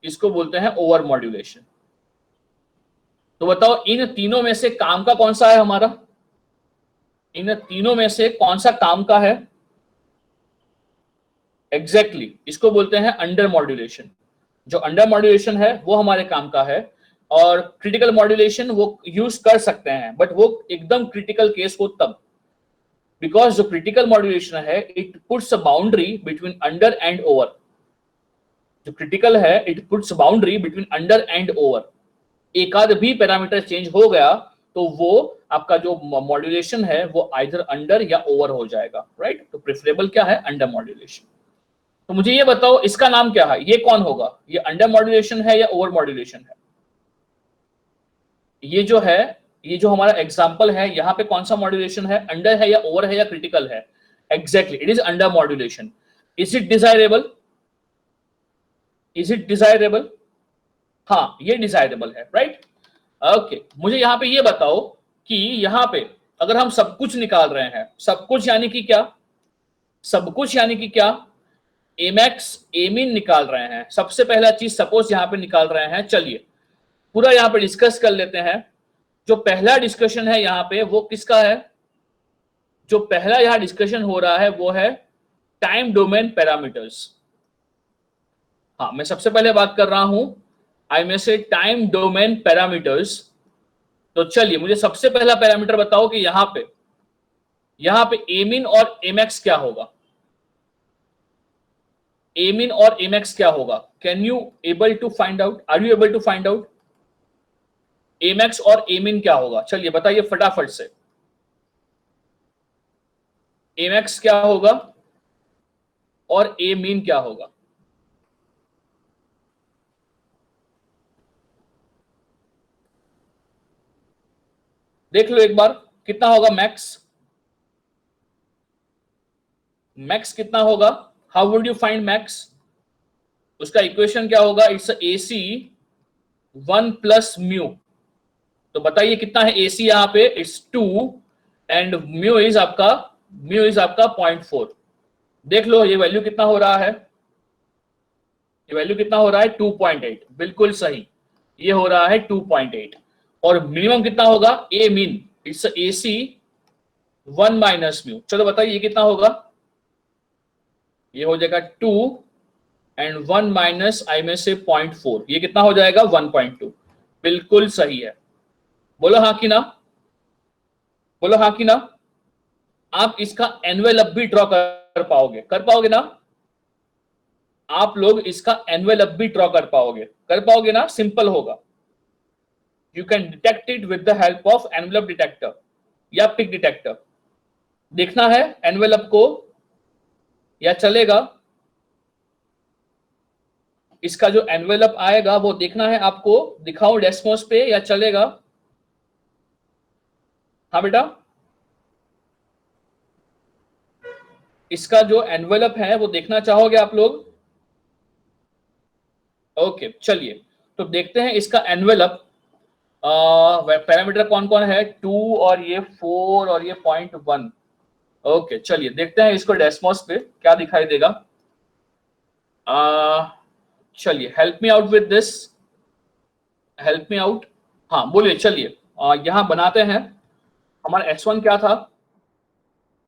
इसको बोलते हैं ओवर मॉड्यूलेशन। तो बताओ इन तीनों में से काम का कौन सा है हमारा, इन तीनों में से कौन सा काम का है, एग्जैक्टली इसको बोलते हैं अंडर मॉड्यूलेशन। जो अंडर मॉड्यूलेशन है वो हमारे काम का है, और क्रिटिकल मॉड्यूलेशन वो यूज कर सकते हैं, बट वो एकदम क्रिटिकल केस हो तब, बिकॉज जो क्रिटिकल मॉड्यूलेशन है it puts a boundary between under and over, जो क्रिटिकल है it puts boundary between under and over, एक आध भी पैरामीटर चेंज हो गया तो वो आपका जो मॉड्यूलेशन है वो आइदर अंडर या ओवर हो जाएगा, राइट। तो प्रेफरेबल क्या है, अंडर मॉड्यूलेशन। तो मुझे ये बताओ इसका नाम क्या है, ये कौन होगा, ये अंडर मॉड्यूलेशन है या ओवर मॉड्यूलेशन है, ये जो है, ये जो हमारा एग्जांपल है यहाँ पे कौन सा मॉड्यूलेशन है, अंडर है या ओवर है या क्रिटिकल है, exactly it is under modulation. Is it desirable, is it desirable, हाँ ये डिजायरेबल है, राइट। ओके मुझे यहाँ पे ये बताओ कि यहाँ पे अगर हम सब कुछ निकाल रहे हैं, सब कुछ यानी कि क्या, सब कुछ यानी कि क्या, एमैक्स एमिन निकाल रहे हैं, सबसे पहला चीज सपोज यहाँ पे निकाल रहे हैं, चलिए पूरा यहाँ पे डिस्कस कर लेते हैं। जो पहला डिस्कशन है यहाँ पे वो किसका है, जो पहला यहाँ डिस्कशन हो रहा है वो है टाइम डोमेन पैरामीटर्स। हाँ मैं सबसे पहले बात कर रहा हूं आई में से टाइम डोमेन पैरामीटर्स। तो चलिए मुझे सबसे पहला पैरामीटर बताओ कि यहाँ पे एमिन और एमएक्स क्या होगा, एमिन और एमएक्स क्या होगा, can you able to find out, are you able to find out A max और एमिन क्या होगा, चलिए बताइए फटाफट से, एमएक्स क्या होगा और एमिन क्या होगा, देख लो एक बार कितना होगा मैक्स, मैक्स कितना होगा, how would you find max, उसका इक्वेशन क्या होगा, इट्स AC 1 प्लस म्यू। तो बताइए कितना है AC यहाँ पे, इट्स 2 एंड म्यू इज आपका 0.4। देख लो ये वैल्यू कितना हो रहा है, ये वैल्यू कितना हो रहा है 2.8, बिल्कुल सही, ये हो रहा है 2.8। और मिनिमम कितना होगा, I mean it's AC 1 minus mu. चलो बताइए ये कितना होगा, ये हो जाएगा 2 एंड 1 माइनस आई में से 0.4, ये कितना हो जाएगा 1.2, बिल्कुल सही है, बोलो हाँ कि ना, बोलो हाँ कि ना। आप इसका एनवेलप भी ड्रॉ कर पाओगे, कर पाओगे ना, आप लोग इसका एनवेलप भी ड्रॉ कर पाओगे ना, सिंपल होगा। You can detect it with the help of envelope detector या पिक डिटेक्टर। देखना है एनवेलप को या चलेगा, इसका जो एनवेलप आएगा वो देखना है आपको, दिखाऊं डेस्मोस पे या चलेगा? हाँ बेटा, इसका जो एनवेलप है वो देखना चाहोगे आप लोग? ओके चलिए, तो देखते हैं इसका एनवेलप। पैरामीटर कौन कौन है? 2 और ये 4 और ये 0.1। ओके चलिए देखते हैं इसको डेस्मोस पे क्या दिखाई देगा। चलिए help me out with this, help me out. हाँ बोलिए, चलिए यहाँ बनाते हैं। हमारा S1 क्या था?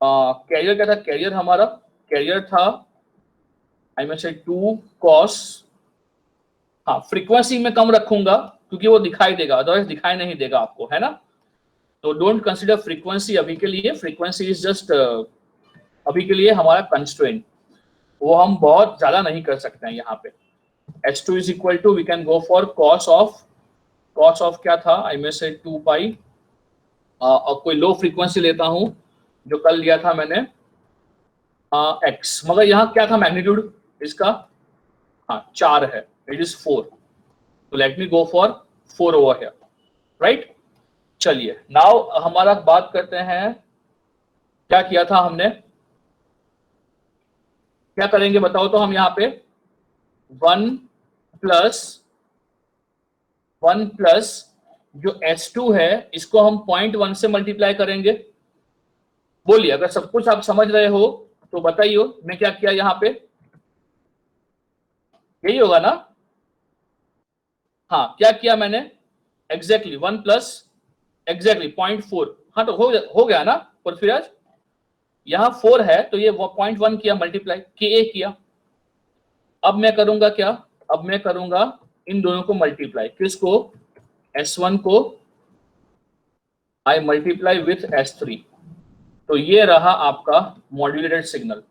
कैरियर क्या था? कैरियर हमारा कैरियर था आई में से 2 cos। हाँ फ्रीक्वेंसी में कम रखूंगा क्योंकि वो दिखाई देगा, अदरवाइज दिखाई नहीं देगा आपको, है ना? तो डोंट कंसीडर फ्रीक्वेंसी अभी के लिए, फ्रीक्वेंसी इज जस्ट अभी के लिए हमारा कंस्ट्रेंट, वो हम बहुत ज्यादा नहीं कर सकते हैं यहाँ पे। H2 is equal to we can go for cos of क्या था? आई में से 2 पाई, और कोई लो फ्रीक्वेंसी लेता हूं जो कल लिया था मैंने x, मगर यहाँ क्या था मैग्नीट्यूड इसका? हाँ 4 है, इट इज 4, तो let me go for 4 over here, right? चलिए नाउ हमारा बात करते हैं, क्या किया था हमने, क्या करेंगे बताओ तो? हम यहाँ पे 1 प्लस जो S2 है इसको हम 0.1 से मल्टीप्लाई करेंगे। बोलिए अगर सब कुछ आप समझ रहे हो तो बताइए मैं क्या किया यहाँ पे, यही होगा ना? हाँ क्या किया मैंने? Exactly 1 plus exactly 0.4। हाँ तो हो गया ना पृथ्वीराज? यहाँ 4 है तो ये 0.1 किया मल्टीप्लाई, Ka किया। अब मैं करूंगा क्या? अब मैं करूंगा इन दोनों को मल्टीप्लाई, किसको? S1 को आई मल्टीप्लाई विथ S3, तो ये रहा आपका मॉड्यूलेटेड सिग्नल।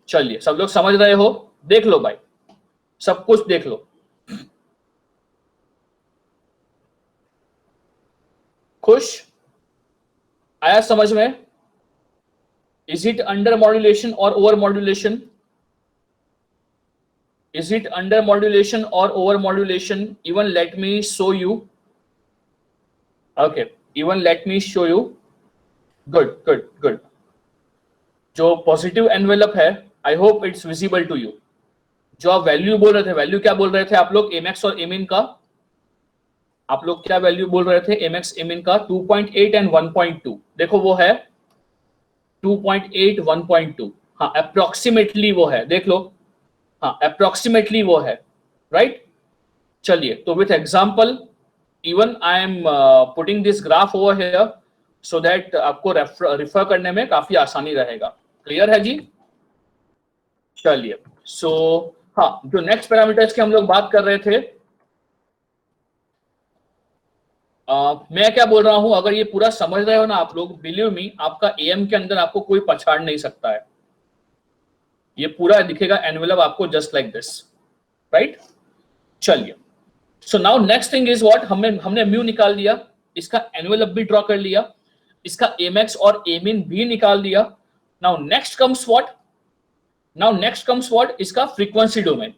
चलिए सब लोग समझ रहे हो? देख लो भाई, सब कुछ देख लो। खुश? आया समझ में? इज इट अंडर मॉड्यूलेशन और over modulation? Is it under modulation or over modulation? Even let me show you. Okay, even let me show you. Good. जो पॉजिटिव एनवेलप है, I hope it's visible to you. जो आप value बोल रहे थे, value क्या बोल रहे थे आप लोग? एमएक्स और एमिन का आप लोग क्या वैल्यू बोल रहे थे? एमएक्स एमिन का 2.8 एंड 1.2। देखो वो है 2.8 1.2। हाँ अप्रोक्सीमेटली वो है, देख लो। हाँ अप्रोक्सीमेटली वो है, राइट? चलिए तो with example even I am putting this graph over here so that आपको रिफर करने में काफी आसानी रहेगा। क्लियर है जी? चलिए सो हाँ, जो नेक्स्ट पैरामीटर्स की हम लोग बात कर रहे थे, मैं क्या बोल रहा हूं, अगर ये पूरा समझ रहे हो ना आप लोग, बिलीव मी आपका एएम के अंदर आपको कोई पछाड़ नहीं सकता है। ये पूरा दिखेगा एनवेलप आपको जस्ट लाइक दिस, राइट? चलिए so now next thing is what, हमने म्यू निकाल दिया, इसका एनवेलप भी ड्रॉ कर लिया, इसका एमएक्स और एमिन भी निकाल दिया। नाउ नेक्स्ट कम्स व्हाट, इसका फ्रीक्वेंसी डोमेन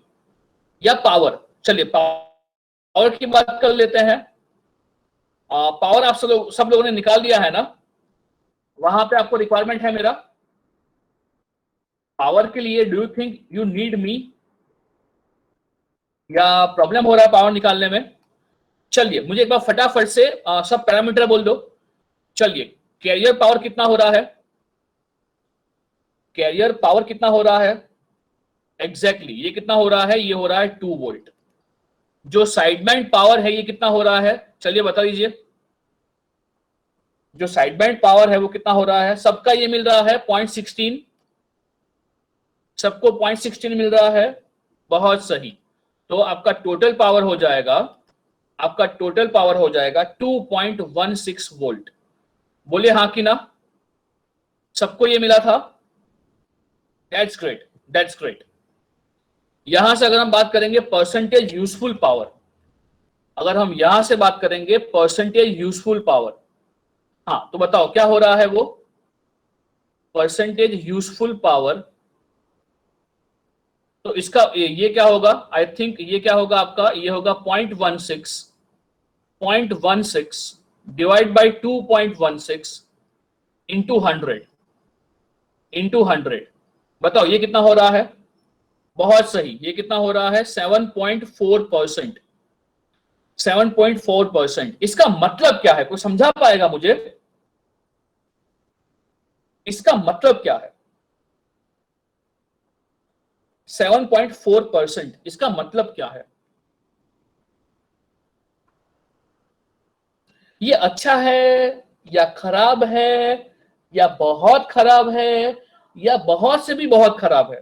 या पावर। चलिए पावर की बात कर लेते हैं। पावर आप सब लोगों ने निकाल दिया है ना? वहां पे आपको रिक्वायरमेंट है मेरा पावर के लिए, do you think you need me या प्रॉब्लम हो रहा है पावर निकालने में? चलिए मुझे एक बार फटाफट से सब पैरामीटर बोल दो। चलिए कैरियर पावर कितना हो रहा है? कैरियर पावर कितना हो रहा है? एग्जैक्टली ये कितना हो रहा है? ये हो रहा है 2 वोल्ट। जो साइडबैंड पावर है ये कितना हो रहा है? चलिए बता दीजिए। जो साइडबैंड पावर है वो कितना हो रहा है? सबका ये मिल रहा है 0.16, सबको 0.16 मिल रहा है। बहुत सही, तो आपका टोटल पावर हो जाएगा 2.16 वोल्ट। बोलिए हाँ कि ना? सबको ये मिला था? That's great. यहां से अगर हम बात करेंगे परसेंटेज यूजफुल पावर, अगर हम यहां से बात करेंगे परसेंटेज यूजफुल पावर, हाँ तो बताओ क्या हो रहा है वो? परसेंटेज यूजफुल पावर, तो इसका ये क्या होगा, आई थिंक ये क्या होगा आपका, ये होगा 0.16 डिवाइड बाई 2.16 इंटू 100। बताओ ये कितना हो रहा है, बहुत सही, ये कितना हो रहा है 7.4%। 7.4%। इसका मतलब क्या है, कोई समझा पाएगा मुझे, इसका मतलब क्या है 7.4%, इसका मतलब क्या है? ये अच्छा है या खराब है या बहुत खराब है या बहुत से भी बहुत खराब है?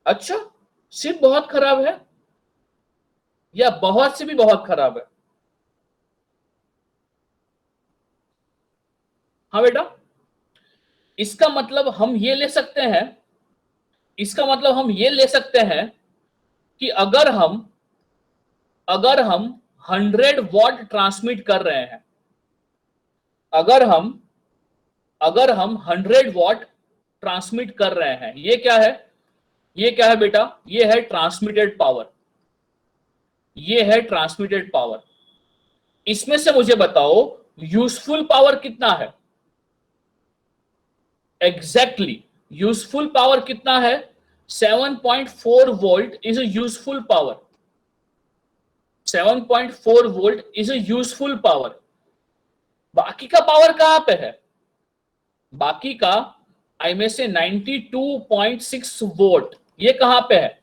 अच्छा, सिर्फ बहुत खराब है या बहुत से भी बहुत खराब है? हाँ बेटा, इसका मतलब हम ये ले सकते हैं, इसका मतलब हम ये ले सकते हैं कि अगर हम 100 वॉट ट्रांसमिट कर रहे हैं, अगर हम 100 वॉट ट्रांसमिट कर रहे हैं, ये क्या है, ये क्या है बेटा, ये है ट्रांसमिटेड पावर, ये है ट्रांसमिटेड पावर। इसमें से मुझे बताओ यूजफुल पावर कितना है? एग्जैक्टली यूजफुल पावर कितना है? 7.4 volt is a useful power. 7.4 volt is a useful power. बाकी का पावर कहां पे है? बाकी का आई में से 92.6 वोल्ट ये कहां पे है?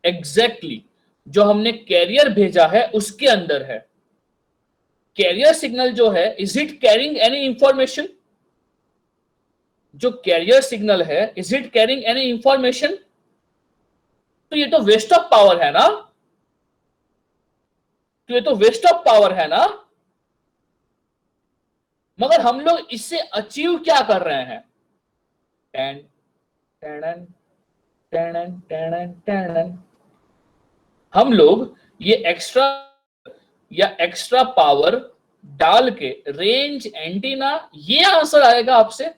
एग्जैक्टली जो हमने कैरियर भेजा है उसके अंदर है। कैरियर सिग्नल जो है, is it carrying any information? जो कैरियर सिग्नल है, is it carrying any information? तो ये तो वेस्ट ऑफ पावर है ना, तो ये तो वेस्ट ऑफ पावर है ना। मगर हम लोग इससे अचीव क्या कर रहे हैं? Ten ten ten ten ten. हम लोग ये एक्स्ट्रा या एक्स्ट्रा पावर डाल के रेंज एंटीना, ये आंसर आएगा आपसे,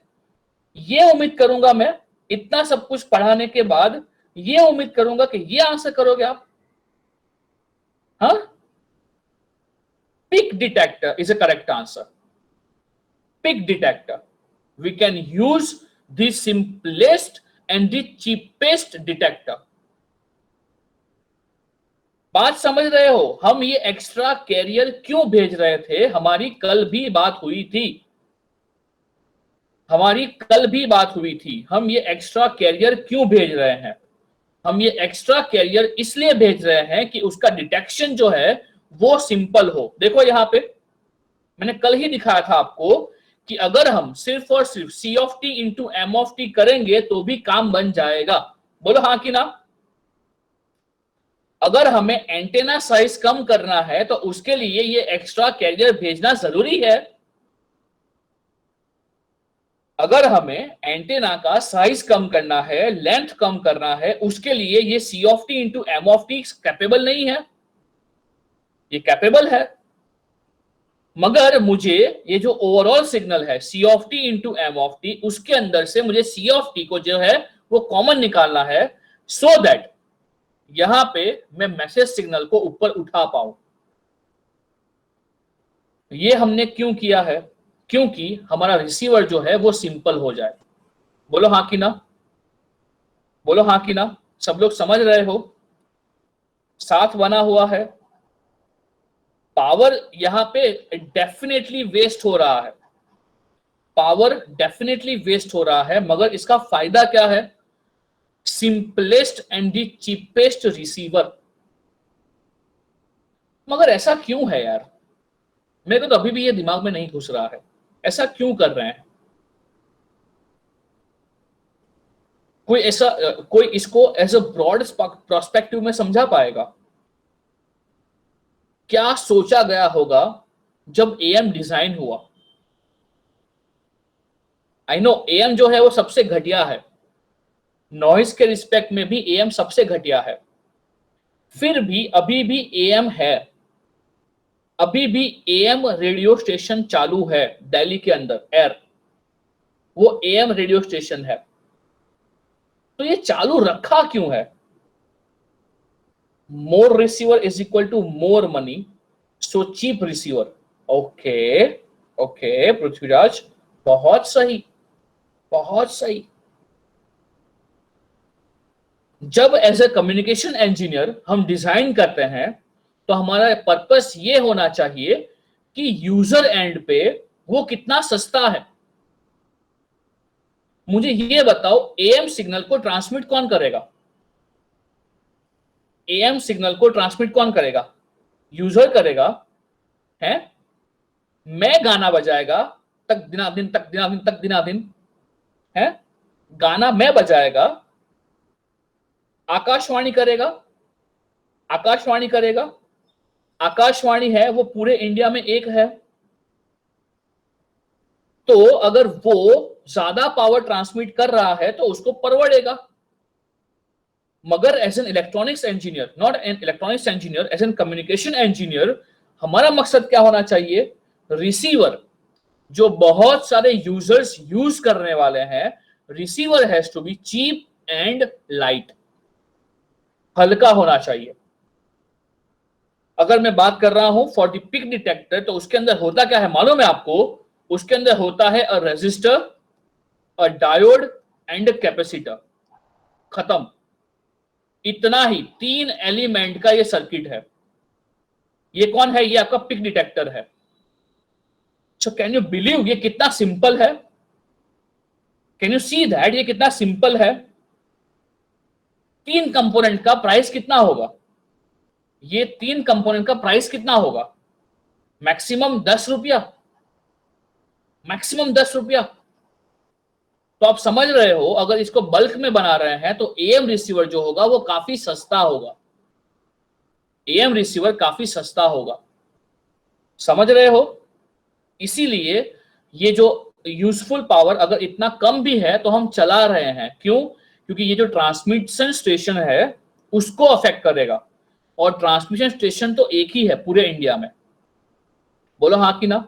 ये उम्मीद करूंगा मैं, इतना सब कुछ पढ़ाने के बाद ये उम्मीद करूंगा कि ये आंसर करोगे आप। हाँ, peak detector is a correct answer. Peak detector, we can use the simplest and the cheapest detector. बात समझ रहे हो? हम ये एक्स्ट्रा कैरियर क्यों भेज रहे थे, हमारी कल भी बात हुई थी, हमारी कल भी बात हुई थी। हम ये एक्स्ट्रा कैरियर क्यों भेज रहे हैं? हम ये एक्स्ट्रा कैरियर इसलिए भेज रहे हैं कि उसका डिटेक्शन जो है वो सिंपल हो। देखो यहां पे मैंने कल ही दिखाया था आपको कि अगर हम सिर्फ और सिर्फ C of T into M of T करेंगे तो भी काम बन जाएगा। बोलो हाँ कि ना। अगर हमें एंटेना साइज कम करना है तो उसके लिए ये एक्स्ट्रा कैरियर भेजना जरूरी है। अगर हमें एंटेना का साइज कम करना है, लेंथ कम करना है, उसके लिए ये C of T into M of T capable नहीं है, ये कैपेबल है। मगर मुझे ये जो ओवरऑल सिग्नल है C of T into M of T, उसके अंदर से मुझे सी ऑफ टी को जो है वो कॉमन निकालना है, सो दैट यहां पे मैं मैसेज सिग्नल को ऊपर उठा पाऊं। ये हमने क्यों किया है? क्योंकि हमारा रिसीवर जो है वो सिंपल हो जाए। बोलो हाँ कि ना, बोलो हाँ कि ना। सब लोग समझ रहे हो? साथ बना हुआ है। पावर यहां पे डेफिनेटली वेस्ट हो रहा है, पावर डेफिनेटली वेस्ट हो रहा है, मगर इसका फायदा क्या है? Simplest and the cheapest receiver. मगर ऐसा क्यों है यार? मेरे को तो अभी भी ये दिमाग में नहीं घुस रहा है, ऐसा क्यों कर रहे हैं? कोई ऐसा कोई इसको एज अ ब्रॉड प्रोस्पेक्टिव में समझा पाएगा? क्या सोचा गया होगा जब एएम डिजाइन हुआ? आई नो एएम जो है वो सबसे घटिया है, नॉइज के रिस्पेक्ट में भी एएम सबसे घटिया है, फिर भी अभी भी एएम है, अभी भी एएम रेडियो स्टेशन चालू है दिल्ली के अंदर एयर। वो एएम रेडियो स्टेशन है। तो ये चालू रखा क्यों है? More receiver is equal to more money, so cheap receiver. Okay okay Prithviraj, बहुत सही, बहुत सही। जब एज ए कम्युनिकेशन इंजीनियर हम डिजाइन करते हैं तो हमारा पर्पस ये होना चाहिए कि यूजर एंड पे वो कितना सस्ता है। मुझे ये बताओ, एएम सिग्नल को ट्रांसमिट कौन करेगा? एएम सिग्नल को ट्रांसमिट कौन करेगा? यूजर करेगा है। मैं गाना बजाएगा, तक दिना दिन तक दिना दिन तक दिना दिन है, गाना मैं बजाएगा, आकाशवाणी करेगा, आकाशवाणी करेगा। आकाशवाणी है वो पूरे इंडिया में एक है, तो अगर वो ज्यादा पावर ट्रांसमिट कर रहा है तो उसको परवड़ेगा। मगर as an electronics engineer, not an electronics engineer, as an communication engineer, हमारा मकसद क्या होना चाहिए? रिसीवर जो बहुत सारे यूजर्स यूज करने वाले हैं, receiver has to be cheap and light, हल्का होना चाहिए। अगर मैं बात कर रहा हूं फॉर द पिक डिटेक्टर, तो उसके अंदर होता क्या है मालूम है आपको? उसके अंदर होता है a resistor, a diode and capacitor, खत्म। इतना ही, 3 एलिमेंट का ये सर्किट है। ये कौन है? ये आपका पिक डिटेक्टर है। सो कैन यू बिलीव ये कितना सिंपल है? कैन यू सी दैट ये कितना सिंपल है? 3 कंपोनेंट का प्राइस कितना होगा? ये 3 कंपोनेंट का प्राइस कितना होगा? मैक्सिमम 10 रुपया, मैक्सिमम 10 रुपया। तो आप समझ रहे हो, अगर इसको बल्क में बना रहे हैं तो एएम रिसीवर जो होगा वो काफी सस्ता होगा। एएम रिसीवर काफी सस्ता होगा, समझ रहे हो? इसीलिए ये जो यूजफुल पावर अगर इतना कम भी है तो हम चला रहे हैं। क्यों? क्योंकि ये जो ट्रांसमिशन स्टेशन है उसको अफेक्ट करेगा, और ट्रांसमिशन स्टेशन तो एक ही है पूरे इंडिया में। बोलो हाँ कि ना?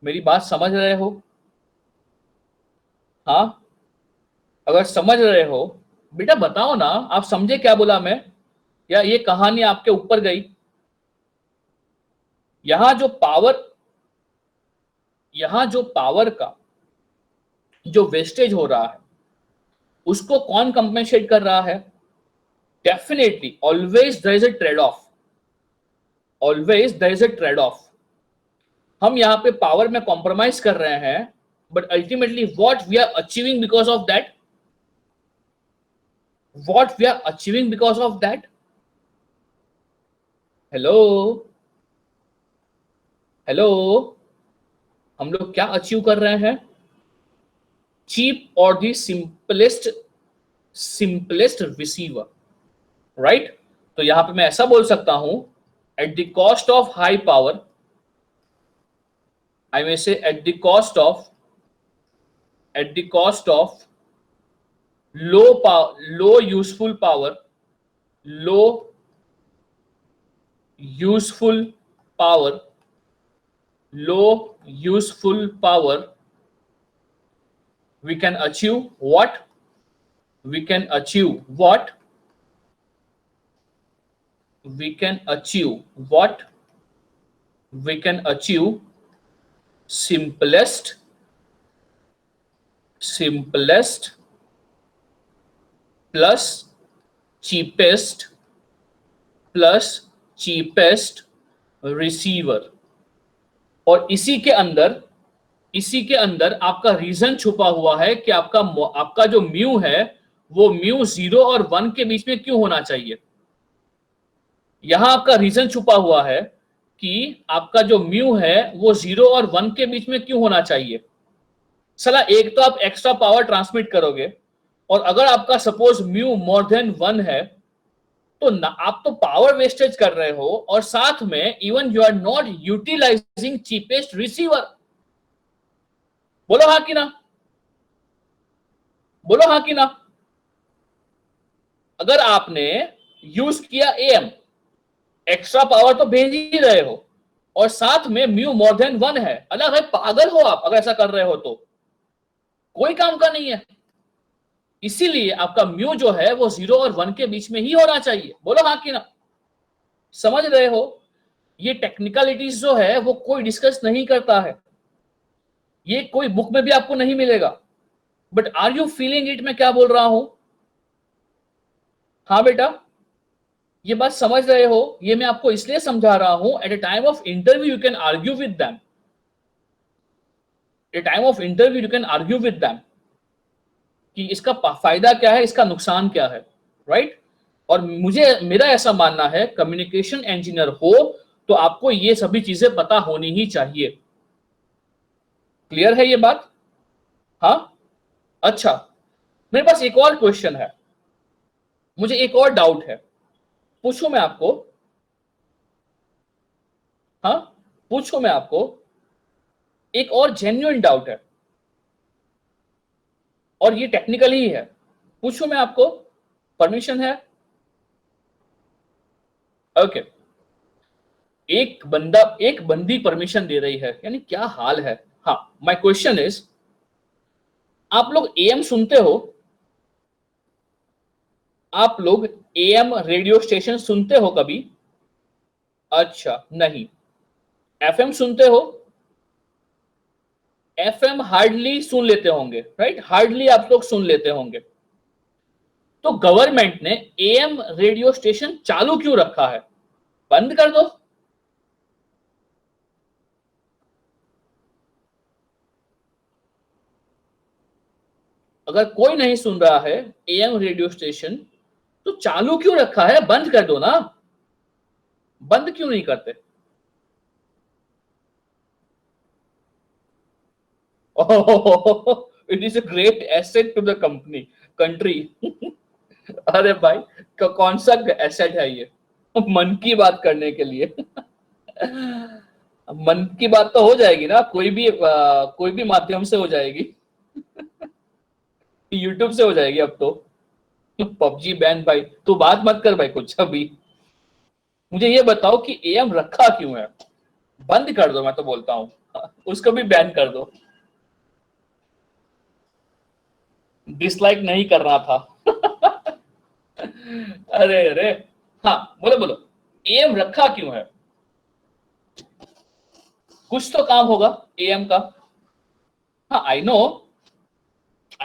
मेरी बात समझ रहे हो? हाँ, अगर समझ रहे हो बेटा बताओ ना, आप समझे क्या बोला मैं, या ये कहानी आपके ऊपर गई? यहां जो पावर का जो वेस्टेज हो रहा है उसको कौन कंपेंसेट कर रहा है? Definitely, always there is a trade off, always there is a trade off. हम यहाँ पे पावर में कॉम्प्रोमाइज कर रहे हैं, but ultimately what we are achieving because of that, what we are achieving because of that, hello hello, हम लोग क्या अचीव कर रहे हैं? चीप और दी सिंपलेस्ट रिसीवर, राइट? तो यहां पे मैं ऐसा बोल सकता हूं, at the cost of high power, I may say at the cost of low useful power, low useful power, low useful power, we can achieve what? We can achieve what? We can achieve what? We can achieve simplest plus cheapest receiver। और इसी के अंदर आपका reason छुपा हुआ है कि आपका जो म्यू है वो म्यू 0 और 1 के बीच में क्यों होना चाहिए। यहां आपका रीजन छुपा हुआ है कि आपका जो म्यू है वो 0 और 1 के बीच में क्यों होना चाहिए। सला एक तो आप एक्स्ट्रा पावर ट्रांसमिट करोगे, और अगर आपका सपोज म्यू मोर देन 1 है तो आप तो पावर वेस्टेज कर रहे हो, और साथ में even you are not utilising cheapest receiver. बोलो हाँ कि ना? बोलो हाँ कि ना? अगर आपने यूज किया एएम, एक्स्ट्रा पावर तो भेज ही रहे हो, और साथ में म्यू मोर देन 1 है, अलग है, पागल हो आप अगर ऐसा कर रहे हो तो। कोई काम का नहीं है। इसीलिए आपका म्यू जो है वो 0 और 1 के बीच में ही होना चाहिए। बोलो हाँ कि ना? समझ रहे हो? ये टेक्निकलिटीज जो है वो कोई डिस्कस नहीं करता है, ये कोई बुक में भी आपको नहीं मिलेगा। But are you feeling it? मैं क्या बोल रहा हूं? हाँ बेटा, ये बात समझ रहे हो? ये मैं आपको इसलिए समझा रहा हूं, at a time of interview you can argue with them, at time of interview you can argue with them कि इसका फायदा क्या है, इसका नुकसान क्या है, राइट? और मेरा ऐसा मानना है, कम्युनिकेशन इंजीनियर हो तो आपको ये सभी चीजें पता होनी ही चाहिए। क्लियर है ये बात? हाँ, अच्छा, मेरे पास एक और क्वेश्चन है, मुझे एक और डाउट है, पूछूं मैं आपको? हाँ, पूछूं मैं आपको? एक और जेन्युइन डाउट है और ये टेक्निकल ही है, पूछूं मैं आपको? परमिशन है? ओके। एक बंदी परमिशन दे रही है, यानी क्या हाल है। हाँ, माय क्वेश्चन इज, आप लोग एएम सुनते हो? आप लोग एएम रेडियो स्टेशन सुनते हो कभी? अच्छा, नहीं। एफएम सुनते हो? एफएम हार्डली सुन लेते होंगे, राइट? हार्डली आप लोग सुन लेते होंगे। तो गवर्नमेंट ने एएम रेडियो स्टेशन चालू क्यों रखा है? बंद कर दो। अगर कोई नहीं सुन रहा है एएम रेडियो स्टेशन, तो चालू क्यों रखा है? बंद कर दो ना। बंद क्यों नहीं करते? It is a great asset to the company, country. अरे भाई, कौन सा एसेट है ये? मन की बात करने के लिए। मन की बात तो हो जाएगी ना, कोई भी माध्यम से हो जाएगी। यूट्यूब से हो जाएगी अब तो। पबजी बैन भाई, तू बात मत कर भाई कुछ अभी। मुझे ये बताओ कि एएम रखा क्यों है? बंद कर दो, मैं तो बोलता हूँ उसको भी बैन कर दो। डिसलाइक नहीं करना था। अरे अरे, हाँ, बोलो बोलो, एएम रखा क्यों है? कुछ तो काम होगा एएम का। हाँ, आई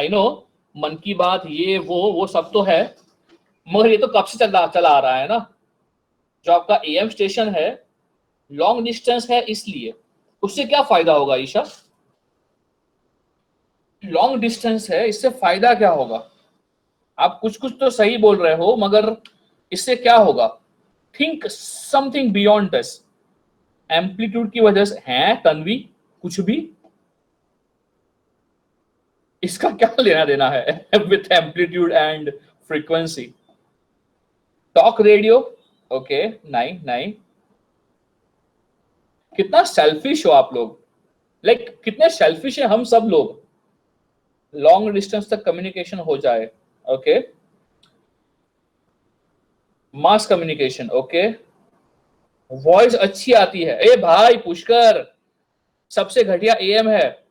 नो, मन की बात, ये वो सब तो है, मगर ये तो कब से चला चला आ रहा है ना। जो आपका एएम स्टेशन है, लॉन्ग डिस्टेंस है, इसलिए उससे क्या फायदा होगा ईशा? लॉन्ग डिस्टेंस है, इससे फायदा क्या होगा? आप कुछ कुछ तो सही बोल रहे हो, मगर इससे क्या होगा? Think something beyond this. Amplitude की वजह से है तन्वी, कुछ भी? इसका क्या लेना देना है with amplitude and frequency? Talk radio, okay, नहीं नहीं। कितना सेल्फिश हो आप लोग, लाइक कितने सेल्फिश है हम सब लोग। लॉन्ग डिस्टेंस तक कम्युनिकेशन हो जाए, okay, mass communication, okay, voice अच्छी आती है। ए भाई पुष्कर, सबसे घटिया एएम है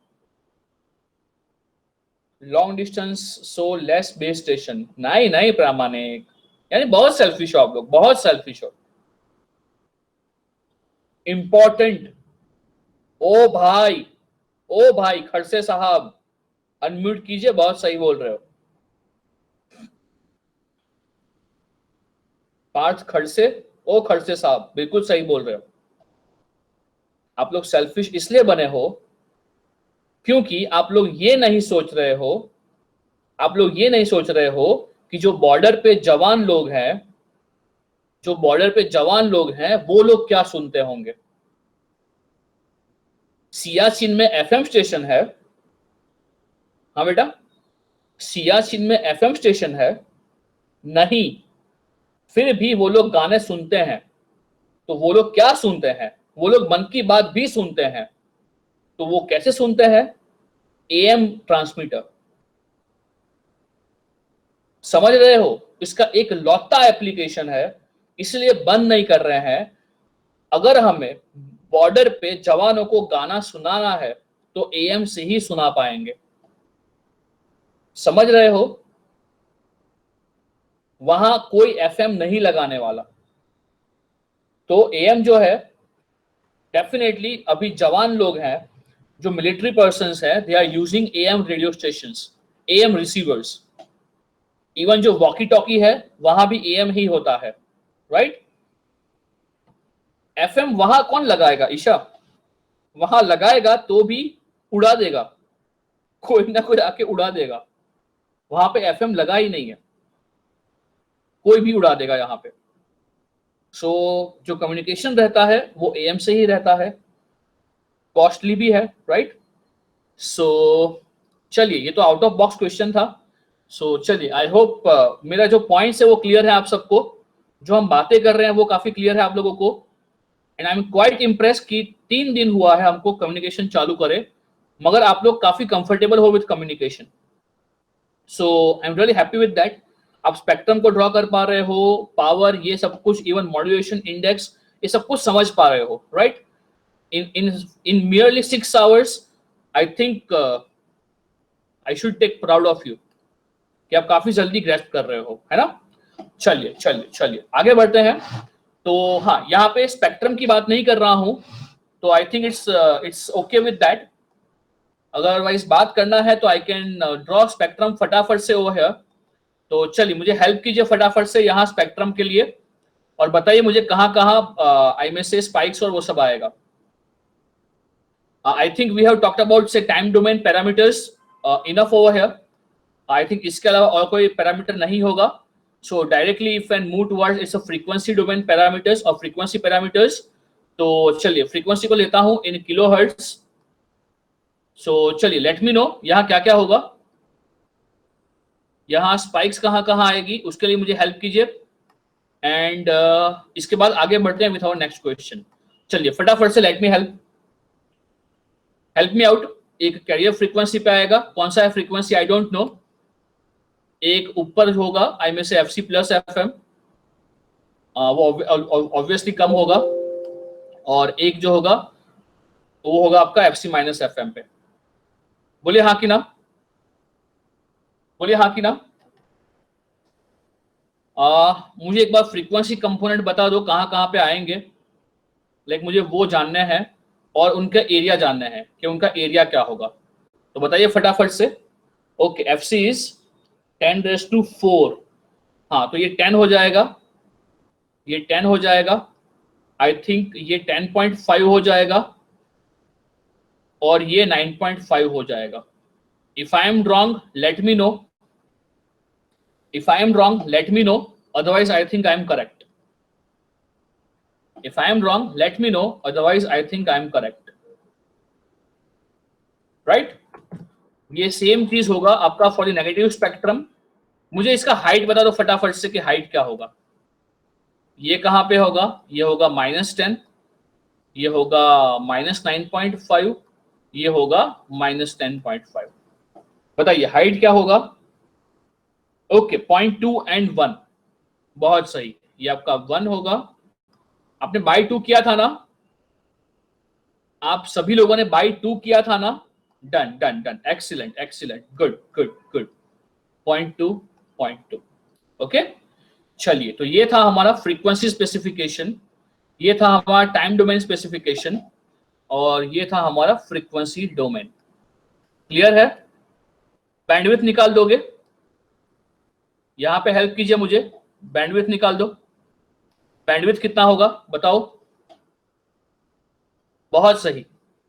long distance, so less base station. नहीं नहीं प्रामाणिक, यानी बहुत सेल्फिश हो आप लोग, बहुत सेल्फिश हो। इंपॉर्टेंट, ओ भाई, ओ भाई खड़से साहब, अनम्यूट कीजिए, बहुत सही बोल रहे हो। पार्थ खड़से, ओ खड़से साहब, बिल्कुल सही बोल रहे हो। आप लोग सेल्फिश इसलिए बने हो क्योंकि आप लोग ये नहीं सोच रहे हो, आप लोग ये नहीं सोच रहे हो कि जो बॉर्डर पे जवान लोग हैं, जो बॉर्डर पे जवान लोग हैं, वो लोग क्या सुनते होंगे। सियाचिन में एफएम स्टेशन है। हाँ बेटा, सियाचिन में एफएम स्टेशन है। नहीं, फिर भी वो लोग गाने सुनते हैं। तो वो लोग क्या सुनते हैं? वो लोग मन की बात भी सुनते हैं। तो वो कैसे सुनते हैं? Am transmitter. समझ रहे हो? इसका एक लौता एप्लीकेशन है, इसलिए बंद नहीं कर रहे हैं। अगर हमें बॉर्डर पे जवानों को गाना सुनाना है तो एएम से ही सुना पाएंगे। समझ रहे हो? वहां कोई एफएम नहीं लगाने वाला। तो एएम जो है डेफिनेटली अभी जवान लोग हैं जो मिलिट्री पर्सन्स है, they are using AM radio stations, AM receivers. Even जो वॉकी टॉकी है वहां भी एएम ही होता है, राइट? एफएम वहां कौन लगाएगा ईशा? वहां लगाएगा तो भी उड़ा देगा, कोई ना कोई आके उड़ा देगा। वहां पे एफएम लगा ही नहीं है, कोई भी उड़ा देगा यहाँ पे। सो जो कम्युनिकेशन रहता है वो एएम से ही रहता है, कॉस्टली भी है, राइट? सो चलिए, ये तो आउट ऑफ बॉक्स क्वेश्चन था। सो चलिए, आई होप मेरा जो पॉइंट्स है वो क्लियर है आप सबको, जो हम बातें कर रहे हैं वो काफी क्लियर है आप लोगों को। And I am quite impress कि 3 दिन हुआ है हमको कम्युनिकेशन चालू करे, मगर आप लोग काफी कंफर्टेबल हो with communication. So I am really happy with that. आप स्पेक्ट्रम को ड्रॉ कर पा रहे हो, पावर, ये सब कुछ, इवन मॉड्यूलेशन इंडेक्स, ये सब कुछ समझ पा रहे हो, right? in merely 6 hours, I think I should take proud of you कि आप काफी जल्दी ग्रेस्प कर रहे हो, है ना? चलिए चलिए चलिए आगे बढ़ते हैं। तो हाँ, यहाँ पे स्पेक्ट्रम की बात नहीं कर रहा हूं, तो I think it's okay with that. Otherwise बात करना है तो आई कैन ड्रॉ स्पेक्ट्रम फटाफट से ओवर हियर। तो चलिए मुझे हेल्प कीजिए फटाफट से यहाँ स्पेक्ट्रम के लिए, और बताइए मुझे कहाँ कहाँ आई में से स्पाइक्स और वो सब आएगा। I think we have talked about say time domain parameters enough over here. I think इसके अलावा और कोई पैरामीटर नहीं होगा। So directly if and move towards it's a frequency domain parameters और frequency parameters। तो चलिए frequency को लेता हूँ in kilohertz। So चलिए let me know यहाँ क्या क्या होगा, यहाँ स्पाइक्स कहाँ कहाँ आएगी, उसके लिए मुझे हेल्प कीजिए। एंड इसके बाद आगे बढ़ते हैं विथ आवर नेक्स्ट क्वेश्चन। चलिए फटाफट से let me help me out. एक कैरियर फ्रीक्वेंसी पे आएगा, कौन सा है फ्रीक्वेंसी आई डोंट नो। एक ऊपर होगा आई में से एफसी प्लस एफएम, वो ऑब्वियसली कम होगा, और एक जो होगा वो होगा आपका एफसी माइनस एफएम पे। बोलिए हाँ कि ना, बोलिए हाँ कि ना। मुझे एक बार फ्रीक्वेंसी कंपोनेंट बता दो कहाँ कहाँ पे आएंगे, लाइक मुझे वो जानने हैं और उनका एरिया जानना है कि उनका एरिया क्या होगा। तो बताइए फटाफट से। Okay, FC is 10⁴। हाँ, तो ये 10 हो जाएगा, ये 10 हो जाएगा, आई थिंक ये 10.5 हो जाएगा, और ये 9.5 हो जाएगा। If I am wrong let me no, if I am wrong let me no, otherwise I think I am correct. If I am wrong, let me know. Otherwise, I think I am correct. Right? ये same चीज होगा आपका for the negative spectrum. मुझे इसका height बता दो फटाफट से कि हाइट क्या होगा। ये कहाँ पे होगा? ये होगा -10, ये होगा -9.5, ये होगा -10.5। बताइए हाइट क्या होगा? ओके, 0.2 and 1, बहुत सही, ये आपका 1 होगा। आपने बाई 2 किया था ना, आप सभी लोगों ने बाई 2 किया था ना। Done done done, excellent excellent, good good good. 0.2 0.2। Okay, चलिए, तो ये था हमारा फ्रीक्वेंसी स्पेसिफिकेशन, ये था हमारा टाइम डोमेन स्पेसिफिकेशन, और ये था हमारा फ्रीक्वेंसी डोमेन। क्लियर है? बैंडविड्थ निकाल दोगे? यहां पे हेल्प कीजिए मुझे, बैंडविड्थ निकाल दो। बैंडविड्थ कितना होगा बताओ? बहुत सही,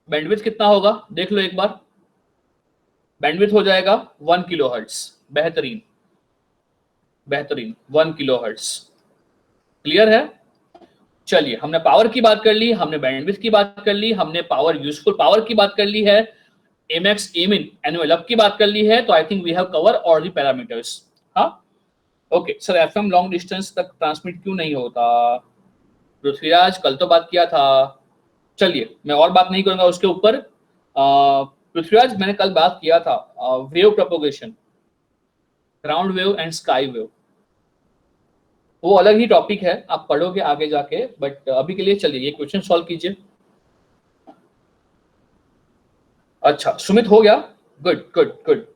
बैंडविड्थ कितना होगा देख लो एक बार। बैंडविड्थ हो जाएगा 1 किलोहर्ट्ज। बेहतरीन बेहतरीन, 1 किलोहर्ट्ज। क्लियर है? चलिए, हमने पावर की बात कर ली, हमने बैंडविड्थ की बात कर ली, हमने पावर, यूजफुल पावर की बात कर ली है, एमएक्स एमिन एनुअल अप की बात कर ली है। तो I think we have cover all the parameters. हाँ, okay sir, FM long distance तक ट्रांसमिट क्यों नहीं होता? पृथ्वीराज, कल तो बात किया था। चलिए, मैं और बात नहीं करूंगा उसके ऊपर। पृथ्वीराज, मैंने कल बात किया था wave propagation, ground wave and sky wave, वो अलग ही टॉपिक है, आप पढ़ोगे आगे जाके, बट अभी के लिए चलिए ये क्वेश्चन सॉल्व कीजिए। अच्छा, सुमित हो गया, गुड गुड गुड।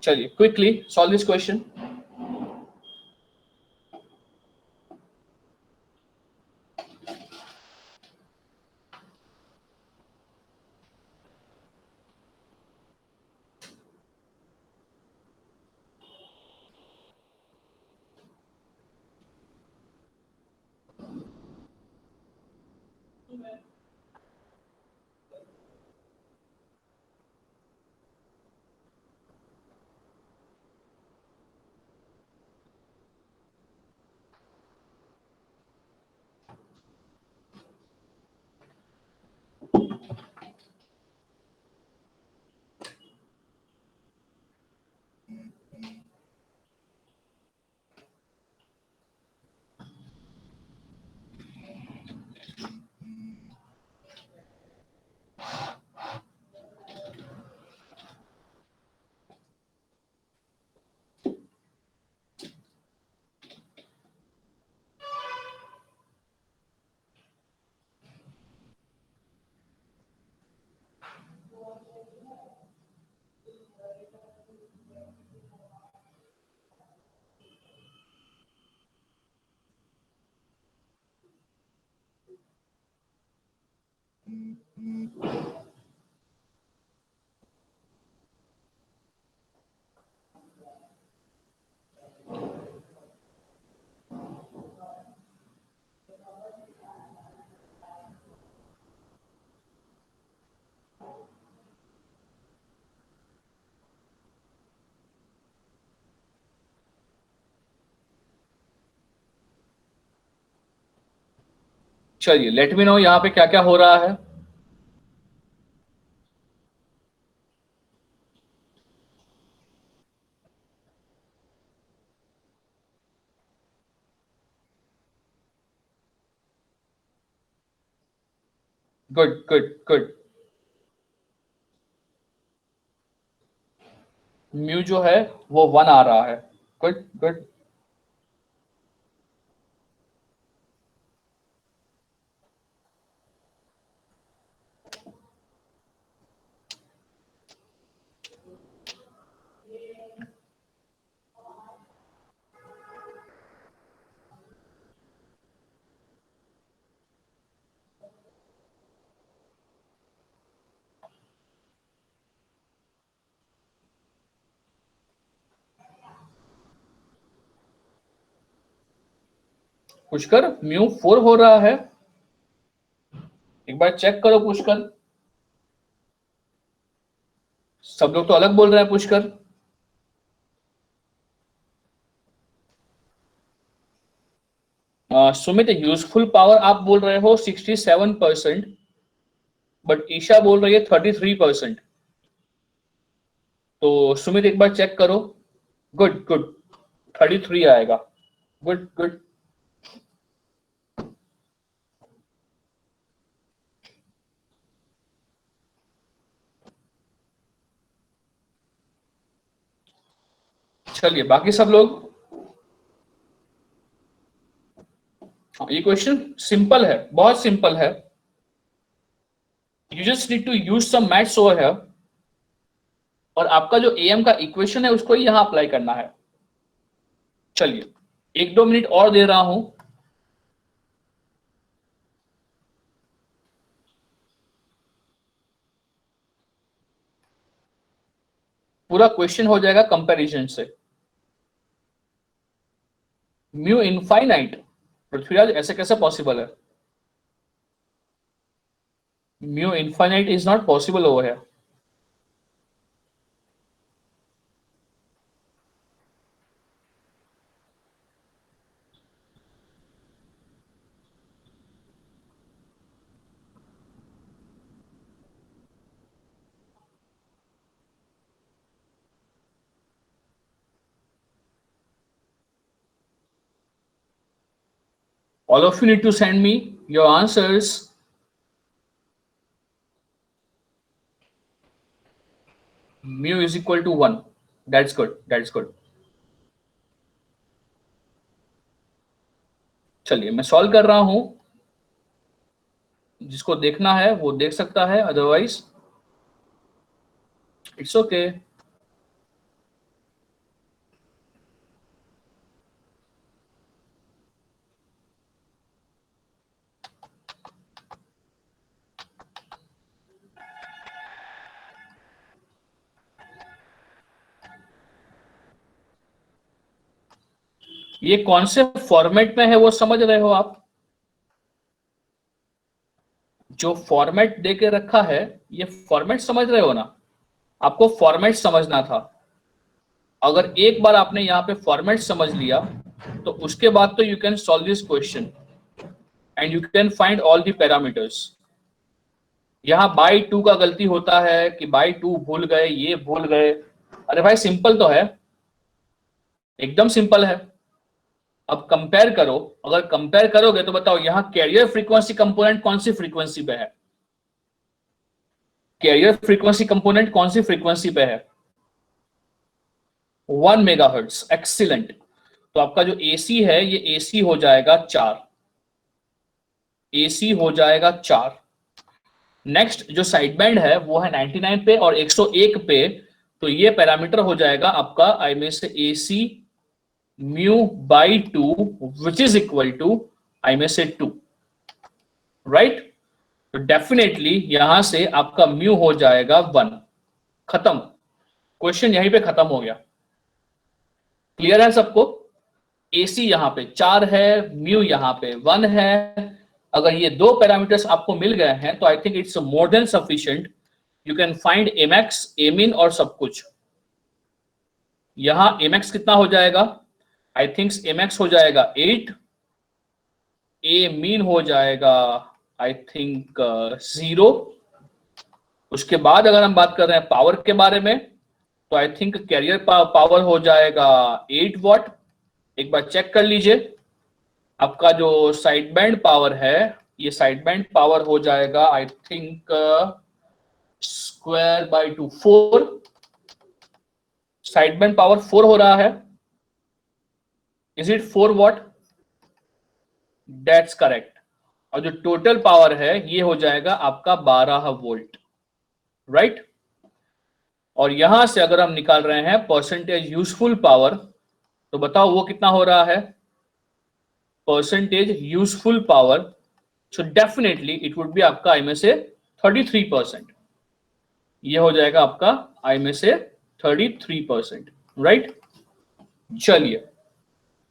चलिए क्विकली सॉल्व दिस क्वेश्चन. चलिए लेट मी नो यहाँ पे क्या क्या हो रहा है. Good good good. म्यू जो है वो 1 आ रहा है. Good good. पुष्कर म्यू 4 हो रहा है. एक बार चेक करो पुष्कर. सब लोग तो अलग बोल रहे हैं पुष्कर. सुमित यूजफुल पावर आप बोल रहे हो 67%, बट ईशा बोल रही है 33%. तो सुमित एक बार चेक करो. Good good. 33 आएगा. Good good. चलिए बाकी सब लोग. ये क्वेश्चन सिंपल है, बहुत सिंपल है. You just need to use some maths over here, और आपका जो एएम का इक्वेशन है उसको ही यहां अप्लाई करना है. चलिए 1-2 मिनट और दे रहा हूं. पूरा क्वेश्चन हो जाएगा कंपैरिजन से. Mu infinite. पृथ्वीराज ऐसे कैसे पॉसिबल है? Mu infinite is not possible over here. All of you need to send me your answers. Mu is equal to 1. That's good. That's good. चलिए मैं सॉल्व कर रहा हूं. जिसको देखना है वो देख सकता है, अदरवाइज इट्स ओके. ये कौन से फॉर्मेट में है वो समझ रहे हो आप? जो फॉर्मेट दे के रखा है, ये फॉर्मेट समझ रहे हो ना? आपको फॉर्मेट समझना था। अगर एक बार आपने यहाँ पे फॉर्मेट समझ लिया तो उसके बाद तो you can solve this question and you can find all the parameters. यहाँ बाई टू का गलती होता है कि बाई टू भूल गए, ये भूल गए। अरे भाई सिंपल तो है, एकदम सिंपल है। अब कंपेयर करो, अगर कंपेयर करोगे तो बताओ यहाँ कैरियर फ्रीक्वेंसी कंपोनेंट कौन सी फ्रीक्वेंसी पे है? कैरियर फ्रीक्वेंसी कंपोनेंट कौन सी फ्रीक्वेंसी पे है? 1 मेगाहर्ट्ज। एक्सीलेंट। तो आपका जो एसी है ये एसी हो जाएगा 4, एसी हो जाएगा 4। नेक्स्ट जो साइड बैंड है वो है 99 पे और 101 पे, तो ये पैरामीटर हो जाएगा आपका आई में से AC mu by 2 which is equal to I में से 2, राइट? तो डेफिनेटली यहां से आपका म्यू हो जाएगा 1। खत्म, क्वेश्चन यहीं पे खत्म हो गया। क्लियर है सबको? एसी यहां पे 4 है, म्यू यहां पे 1 है। अगर ये दो पैरामीटर्स आपको मिल गए हैं तो I think it's more than sufficient. You can find MX, एमिन और सब कुछ। यहां एमएक्स कितना हो जाएगा? आई थिंक एमएक्स हो जाएगा 8, ए मीन हो जाएगा आई थिंक 0। उसके बाद अगर हम बात कर रहे हैं पावर के बारे में तो आई थिंक कैरियर पावर हो जाएगा 8 वॉट। एक बार चेक कर लीजिए। आपका जो साइड बैंड पावर है, ये साइड बैंड पावर हो जाएगा I think square by 2 4। Side band power 4 हो रहा है। Is it 4 what? That's correct. और जो टोटल पावर है ये हो जाएगा आपका 12 वोल्ट, राइट? और यहां से अगर हम निकाल रहे हैं परसेंटेज यूजफुल पावर, तो बताओ वो कितना हो रहा है? Percentage useful power, so definitely it would B आपका आई में से 33%। ये हो जाएगा आपका आई में से 33%, राइट? चलिए,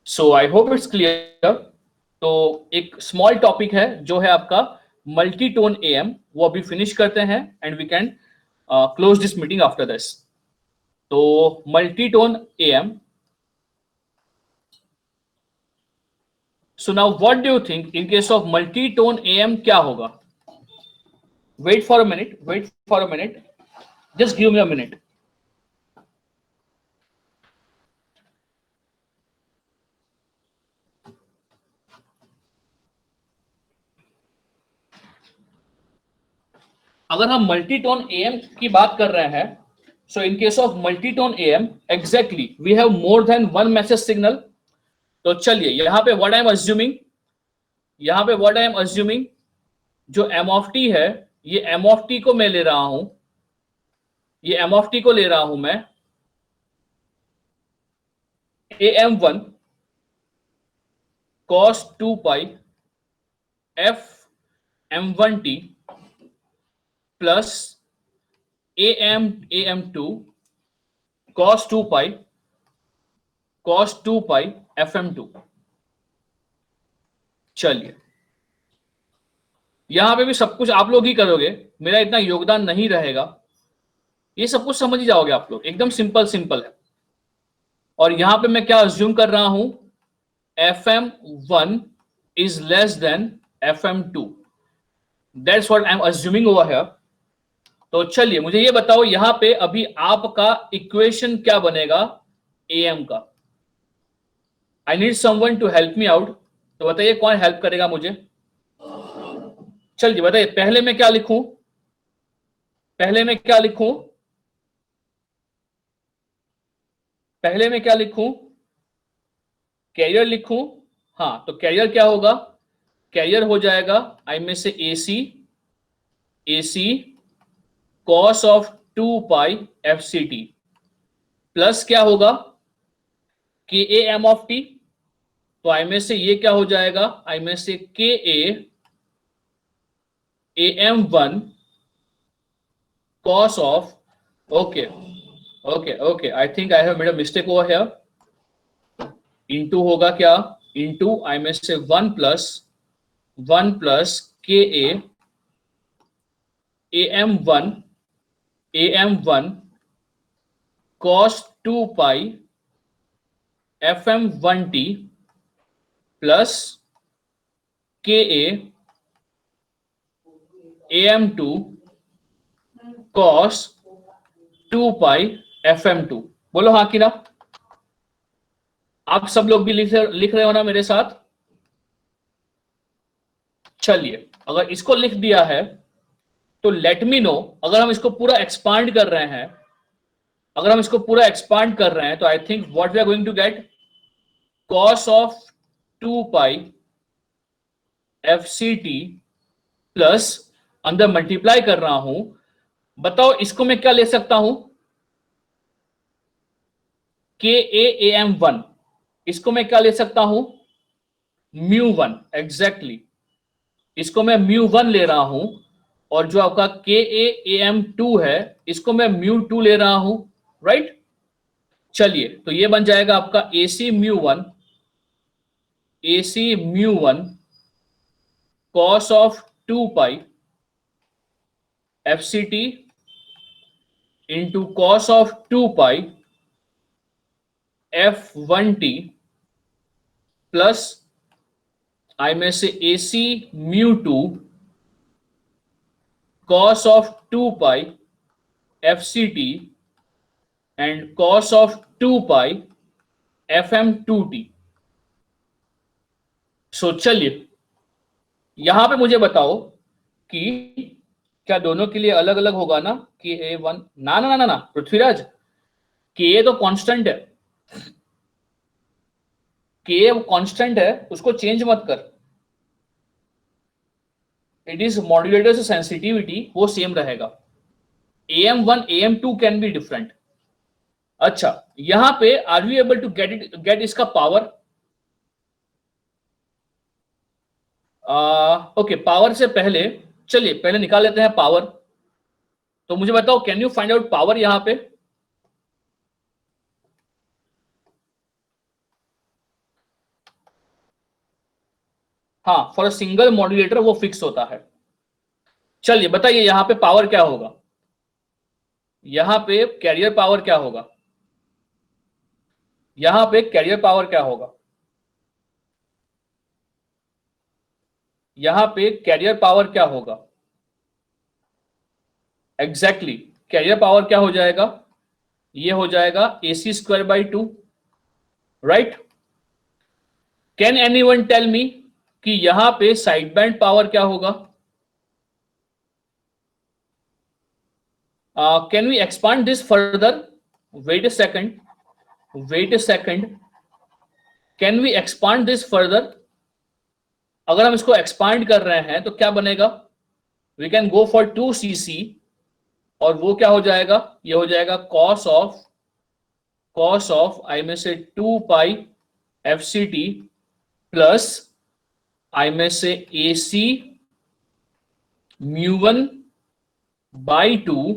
सो आई होप इट्स क्लियर। तो एक स्मॉल टॉपिक है जो है आपका मल्टी टोन एएम, वो अभी फिनिश करते हैं and we can close this meeting after this. तो multi tone AM, so now what do you think in case of multi tone AM क्या होगा? Wait for a minute, wait for a minute, just give me a minute. अगर हम multitone AM की बात कर रहे हैं, so in case of multitone AM exactly we have more than one message signal. तो चलिए यहां पे व्हाट आई एम अज्यूमिंग, यहां पे व्हाट आई एम अज्यूमिंग, जो एम ऑफ टी है, ये एम ऑफ टी को मैं ले रहा हूं, ये एम ऑफ टी को ले रहा हूं मैं A M one cos 2 pi F M one T plus A M two cos 2 pi F M two. चलिए यहां पे भी सब कुछ आप लोग ही करोगे, मेरा इतना योगदान नहीं रहेगा। ये सब कुछ समझ ही जाओगे आप लोग, एकदम सिंपल सिंपल है। और यहां पे मैं क्या अज्यूम कर रहा हूं? FM1 is less than FM2, that's what I am assuming over here. तो चलिए मुझे ये बताओ यहां पे अभी आपका इक्वेशन क्या बनेगा एएम का? I need someone to help me out. तो बताइए कौन हेल्प करेगा मुझे? चलिए बताइए पहले मैं क्या लिखूं, पहले मैं क्या लिखूं, पहले मैं क्या लिखूं? कैरियर लिखूं? हाँ, तो कैरियर क्या होगा? कैरियर हो जाएगा आई में से AC, AC cos of 2 pi F C T plus क्या होगा? के ए एम ऑफ टी। तो आई में से ये क्या हो जाएगा? आई में से K A M one cos of, okay okay okay, I think I have made a mistake over here. Into होगा क्या, इंटू आई में से 1 प्लस के am1 cos 2 पाई fm1t प्लस के am2 cos 2 पाई fm2। बोलो हाँ कि ना। आप सब लोग भी लिख रहे हो ना मेरे साथ। चलिए, अगर इसको लिख दिया है तो लेट मी नो, अगर हम इसको पूरा एक्सपांड कर रहे हैं, तो I think what we are going to get cos of 2 pi fct plus, अंदर मल्टीप्लाई कर रहा हूं, बताओ इसको मैं क्या ले सकता हूं, KAAM1, इसको मैं क्या ले सकता हूं, μ1, एग्जैक्टली, इसको मैं μ1 ले रहा हूं, और जो आपका KAAM2 है इसको मैं μ2 ले रहा हूं, राइट। चलिए, तो ये बन जाएगा आपका AC μ1 cos of 2 pi FCT into cos of 2 pi F1T plus I में से AC μ2 cos of 2 pi FCT and cos of 2 pi FM2T। सो चलिए, यहां पे मुझे बताओ कि क्या दोनों के लिए अलग अलग होगा ना, कि A1, ना ना ना ना पृथ्वीराज, के तो कांस्टेंट है, के कांस्टेंट है, उसको चेंज मत कर। इट इज मॉड्यूलेटर से सेंसिटिविटी वो सेम रहेगा। AM1 AM2 can be different. अच्छा, यहां पे are you able to get इसका पावर। ओके, पावर से पहले चलिए पहले निकाल लेते हैं पावर। तो मुझे बताओ, can you find out power यहां पे। हाँ, फॉर अ सिंगल मॉड्यूलेटर वो फिक्स होता है। चलिए बताइए यहां पे पावर क्या होगा, यहां पे कैरियर पावर क्या होगा, यहां पे कैरियर पावर क्या होगा, यहां पे कैरियर पावर क्या होगा, एग्जैक्टली कैरियर पावर क्या हो जाएगा, ये हो जाएगा AC²/2, right. Can anyone tell me कि यहां पे साइड बैंड पावर क्या होगा। Can we expand this further, wait a second, can we expand this further. अगर हम इसको एक्सपांड कर रहे हैं तो क्या बनेगा, we can go for 2cc, और वो क्या हो जाएगा, ये हो जाएगा cos ऑफ आई में से 2 पाई FCT प्लस आई में से AC μ1/2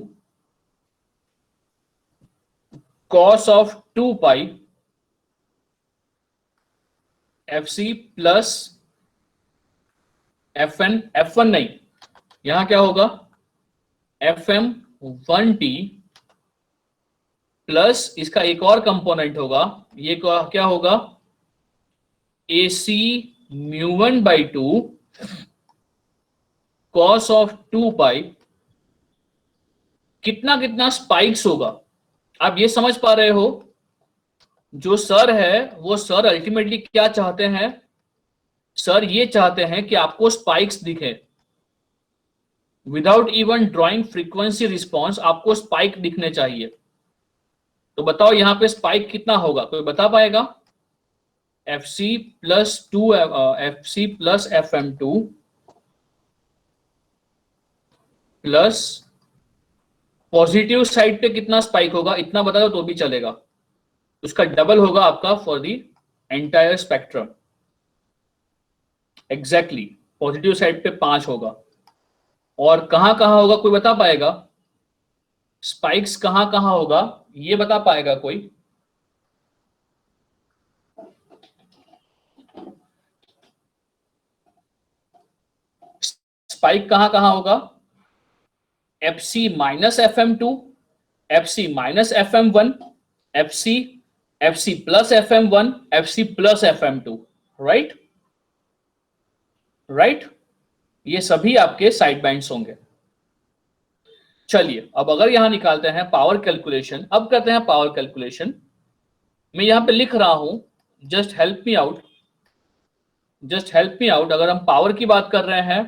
cos of 2 pi FC plus F1 नहीं, यहां क्या होगा, FM1T प्लस इसका एक और कंपोनेंट होगा, ये क्या होगा, AC μ1/2 cos ऑफ 2 पाई। कितना कितना स्पाइक्स होगा, आप ये समझ पा रहे हो। जो सर है वो सर अल्टीमेटली क्या चाहते हैं, सर ये चाहते हैं कि आपको स्पाइक्स दिखे, without even drawing frequency response आपको स्पाइक दिखने चाहिए। तो बताओ यहां पे स्पाइक कितना होगा, कोई बता पाएगा। FC plus FM2 plus positive side पे कितना स्पाइक होगा, इतना बता दो तो भी चलेगा, उसका डबल होगा आपका for the entire spectrum. Exactly, positive side पे 5 होगा, और कहां कहां होगा कोई बता पाएगा, स्पाइक्स कहां कहां होगा ये बता पाएगा कोई। स्पाइक कहां कहां होगा, FC minus FM2, FC minus FM1, FC, FC plus FM1, FC plus FM2, right right, ये सभी आपके साइड बैंड्स होंगे। चलिए अब अगर यहां निकालते हैं पावर कैलकुलेशन, अब करते हैं पावर कैलकुलेशन। मैं यहां पे लिख रहा हूं, just help me out, just help me out. अगर हम पावर की बात कर रहे हैं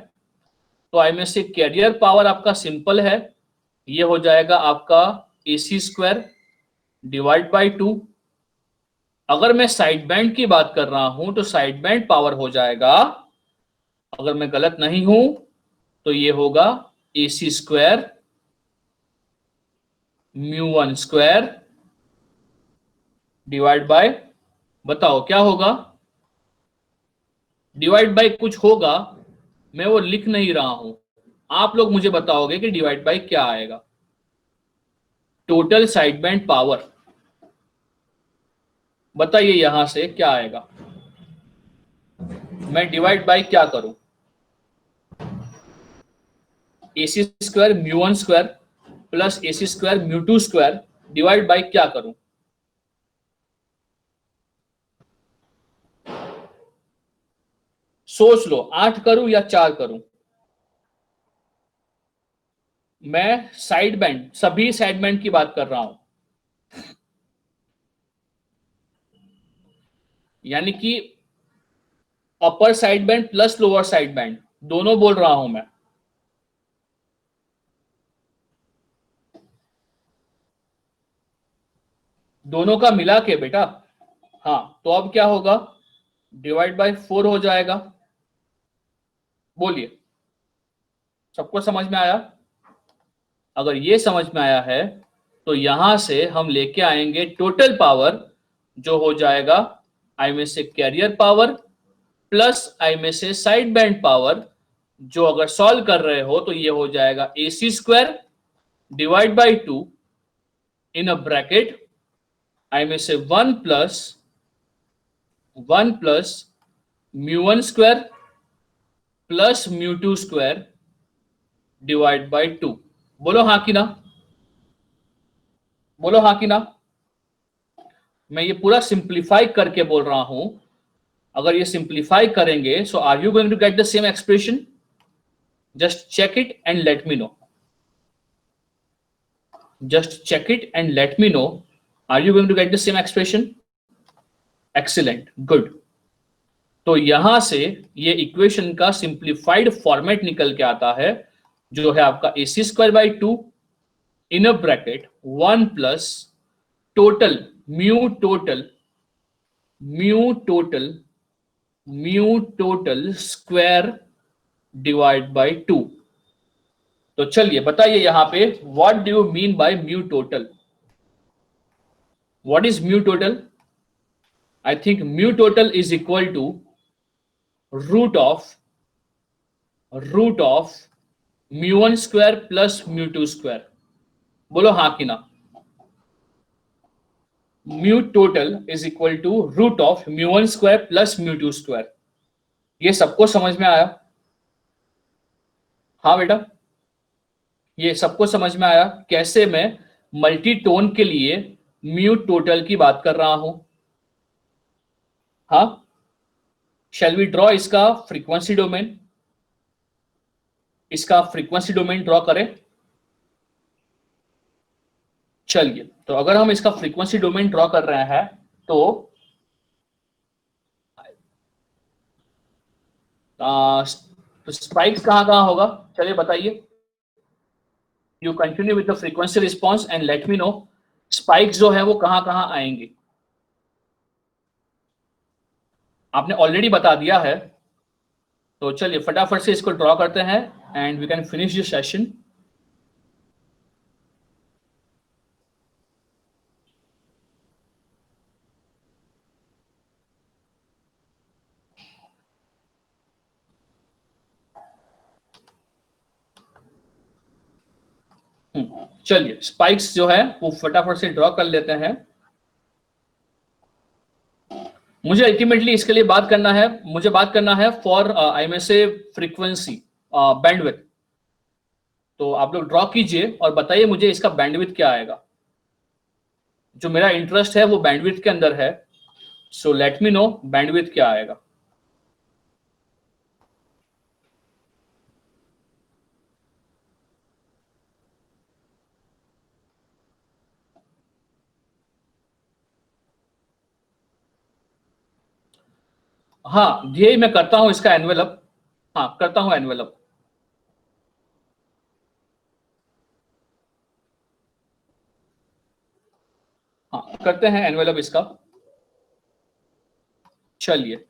तो आई में से कैरियर पावर आपका सिंपल है, ये हो जाएगा आपका AC स्क्वायर डिवाइड बाई 2। अगर मैं साइड बैंड की बात कर रहा हूं तो साइड बैंड पावर हो जाएगा, अगर मैं गलत नहीं हूं तो ये होगा AC square μ1 square divide by, बताओ क्या होगा, डिवाइड बाय कुछ होगा, मैं वो लिख नहीं रहा हूं, आप लोग मुझे बताओगे कि डिवाइड बाय क्या आएगा। टोटल साइड बैंड पावर, बताइए यहां से क्या आएगा, मैं डिवाइड बाय क्या करूं, AC square μ1 square plus AC square μ2 square divide by क्या करूं, सोच लो, 8 करूं या 4 करूं। मैं साइड बैंड, सभी साइड बैंड की बात कर रहा हूं, यानी कि upper side band plus lower side band दोनों बोल रहा हूं मैं। दोनों का मिला के बेटा, हाँ, तो अब क्या होगा, डिवाइड बाय 4 हो जाएगा। बोलिए, सबको समझ में आया? अगर ये समझ में आया है तो यहां से हम लेके आएंगे टोटल पावर, जो हो जाएगा आई में से कैरियर पावर प्लस आई में से साइड बैंड पावर, जो अगर सॉल्व कर रहे हो तो ये हो जाएगा AC square divide by 2 in a bracket I में से 1 plus μ1 square plus μ2 square divide by 2। बोलो हाँ कि ना, बोलो हाँ कि ना। मैं ये पूरा सिंप्लीफाई करके बोल रहा हूं, अगर ये सिंप्लीफाई करेंगे so are you going to get the same expression, just check it and let me know, just check it and let me know, are you going to get the same expression? Excellent, good. तो यहां से ये equation का simplified format निकल के आता है, जो है आपका AC square by 2 in a bracket 1 plus total mu total square divide by 2। तो चलिए बताइए यहां पे, what do you mean by mu total, what is mu total? I think mu total is equal to root of μ1 square plus μ2 square. बोलो हाँ कि ना। Mu total is equal to root of μ1 square plus μ2 square. ये सबको समझ में आया? हाँ बेटा, ये सबको समझ में आया कैसे मैं मल्टी टोन के लिए म्यू टोटल की बात कर रहा हूं? हाँ, शैल वी ड्रॉ इसका फ्रीक्वेंसी डोमेन, इसका फ्रीक्वेंसी डोमेन ड्रॉ करें। चलिए, तो अगर हम इसका फ्रीक्वेंसी डोमेन ड्रॉ कर रहे हैं तो स्पाइक्स कहां कहां होगा, चलिए बताइए। You continue with the frequency response and let me no, spikes जो है वो कहां कहां आएंगे। आपने ऑलरेडी बता दिया है, तो चलिए फटाफट से इसको ड्रॉ करते हैं and we can finish this session. चलिए स्पाइक्स जो है वो फटाफट से ड्रॉ कर लेते हैं। मुझे अल्टीमेटली इसके लिए बात करना है, मुझे बात करना है फॉर आई में से फ्रीक्वेंसी, बैंडविड्थ। तो आप लोग ड्रॉ कीजिए और बताइए मुझे इसका बैंडविड्थ क्या आएगा। जो मेरा इंटरेस्ट है वो बैंडविड्थ के अंदर है, so let me no bandwidth क्या आएगा। हाँ, यही मैं करता हूं इसका एनवेलप। हाँ, करता हूं एनवेलप। हाँ, करते हैं एनवेलप इसका। चलिए,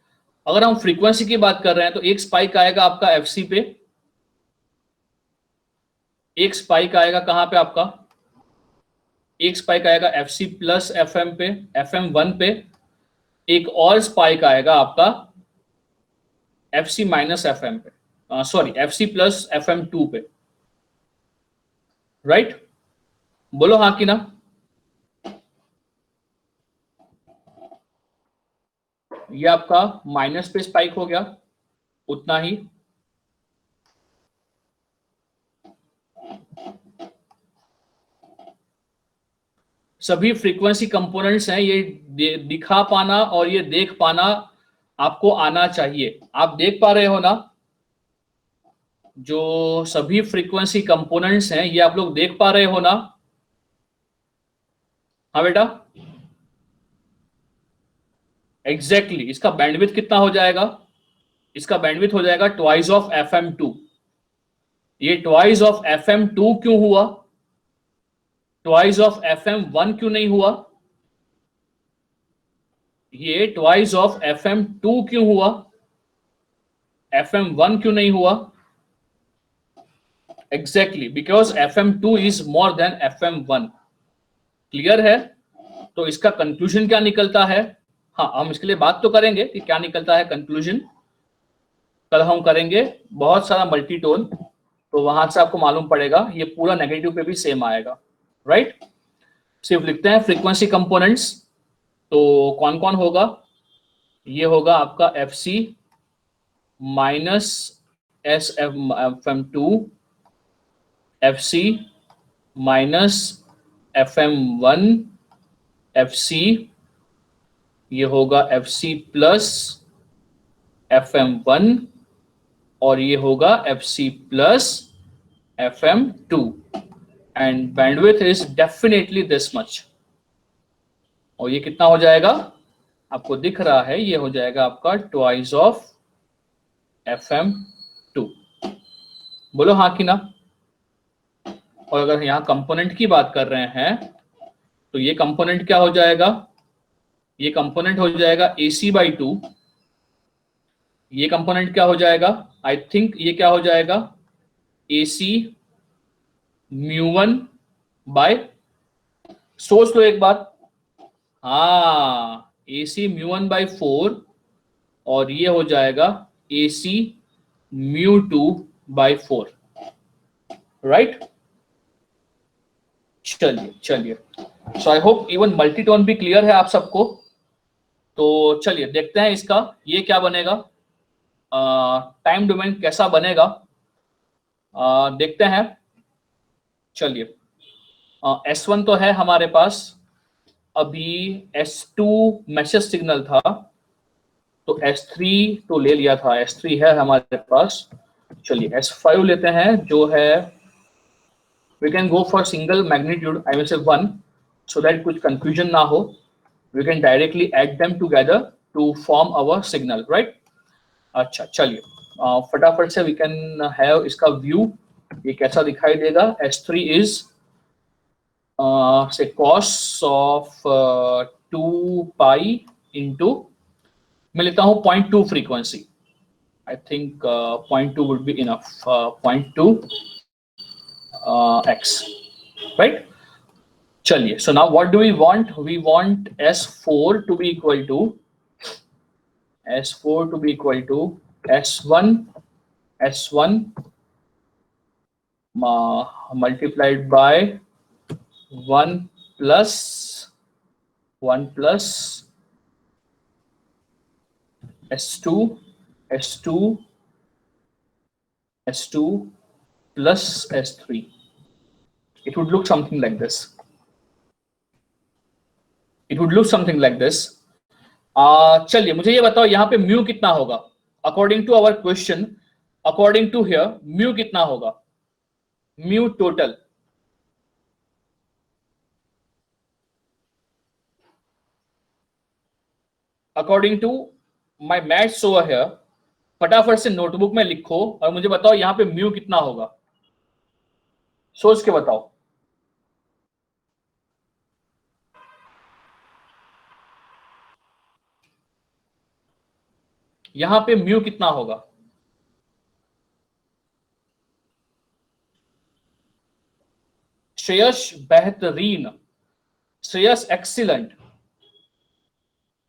अगर हम फ्रीक्वेंसी की बात कर रहे हैं तो एक स्पाइक आएगा आपका एफसी पे, एक स्पाइक आएगा कहां पे आपका, एक स्पाइक आएगा एफसी प्लस एफएम पे, एफएम 1 पे। एक और स्पाइक आएगा आपका एफसी माइनस एफएम पे, सॉरी एफसी प्लस एफएम 2 पे। राइट, बोलो हाँ कि ना। ये आपका माइनस पे स्पाइक हो गया, उतना ही। सभी फ्रीक्वेंसी कंपोनेंट्स हैं, ये दिखा पाना और ये देख पाना आपको आना चाहिए। आप देख पा रहे हो ना, जो सभी फ्रीक्वेंसी कंपोनेंट्स हैं ये आप लोग देख पा रहे हो ना। हाँ बेटा, एग्जैक्टली exactly। इसका बैंडविड्थ कितना हो जाएगा, इसका बैंडविड्थ हो जाएगा ट्वाइस ऑफ FM2। ये ट्वाइस ऑफ FM2 क्यों हुआ, ट्वाइस ऑफ FM1 क्यों नहीं हुआ, ये ट्वाइस ऑफ FM2 क्यों हुआ, FM1 क्यों नहीं हुआ। Exactly, because FM2 is more than FM1। Clear है। तो इसका कंक्लूजन क्या निकलता है, हाँ हम इसके लिए बात तो करेंगे कि क्या निकलता है कंक्लूजन। कल हम करेंगे बहुत सारा मल्टीटोन, तो वहां से आपको मालूम पड़ेगा ये पूरा नेगेटिव पे भी सेम आएगा। राइट, सिर्फ लिखते हैं फ्रीक्वेंसी कंपोनेंट्स। तो कौन कौन होगा, ये होगा आपका F C minus FM2, F C minus FM1, F C, ये होगा एफ सी प्लस FM1, और ये होगा F C plus FM2। And bandwidth is definitely this much. और ये कितना हो जाएगा, आपको दिख रहा है, ये हो जाएगा आपका ट्वाइस ऑफ FM2। बोलो हाँ कि ना। और अगर यहाँ कंपोनेंट की बात कर रहे हैं तो ये कंपोनेंट क्या हो जाएगा, ये कंपोनेंट हो जाएगा AC/2। ये कंपोनेंट क्या हो जाएगा, आई थिंक ये क्या हो जाएगा, AC μ1 बाय, सोच लो एक बार, हाँ AC μ1/4, और ये हो जाएगा AC μ2/4। राइट, चलिए चलिए, सो आई होप इवन मल्टीटोन भी क्लियर है आप सबको। तो चलिए देखते हैं इसका ये क्या बनेगा, टाइम डोमेन कैसा बनेगा, देखते हैं। चलिए, S1 तो है हमारे पास, अभी S2 मैसेज सिग्नल था, तो S3 तो ले लिया था, S3 है हमारे पास। चलिए S5 लेते हैं जो है, we can go for single magnitude, I will say 1, so that कुछ confusion ना हो, we can directly add them together to form our signal, right। अच्छा चलिए, फटाफट से we can have इसका व्यू, ये कैसा दिखाई देगा। S3 is say cos of 2 pi into, मैं लेता हूँ 0.2 frequency, I think 0.2 would be enough, 0.2 x, right। चलिए, so now what do we want, we want S4 to be equal to S1 multiplied by 1 plus S2 S2 plus S3. It would look something like this. It would look something like this. चलिए मुझे ये बताओ यहाँ पे mu कितना होगा according to our question. According to here mu कितना होगा? Mu total according to my maths over here. फटाफट से नोटबुक में लिखो और मुझे बताओ यहाँ पे म्यू कितना होगा. सोच के बताओ. यहां पे म्यू कितना होगा? श्रेयस बेहतरीन, श्रेयस एक्सीलेंट.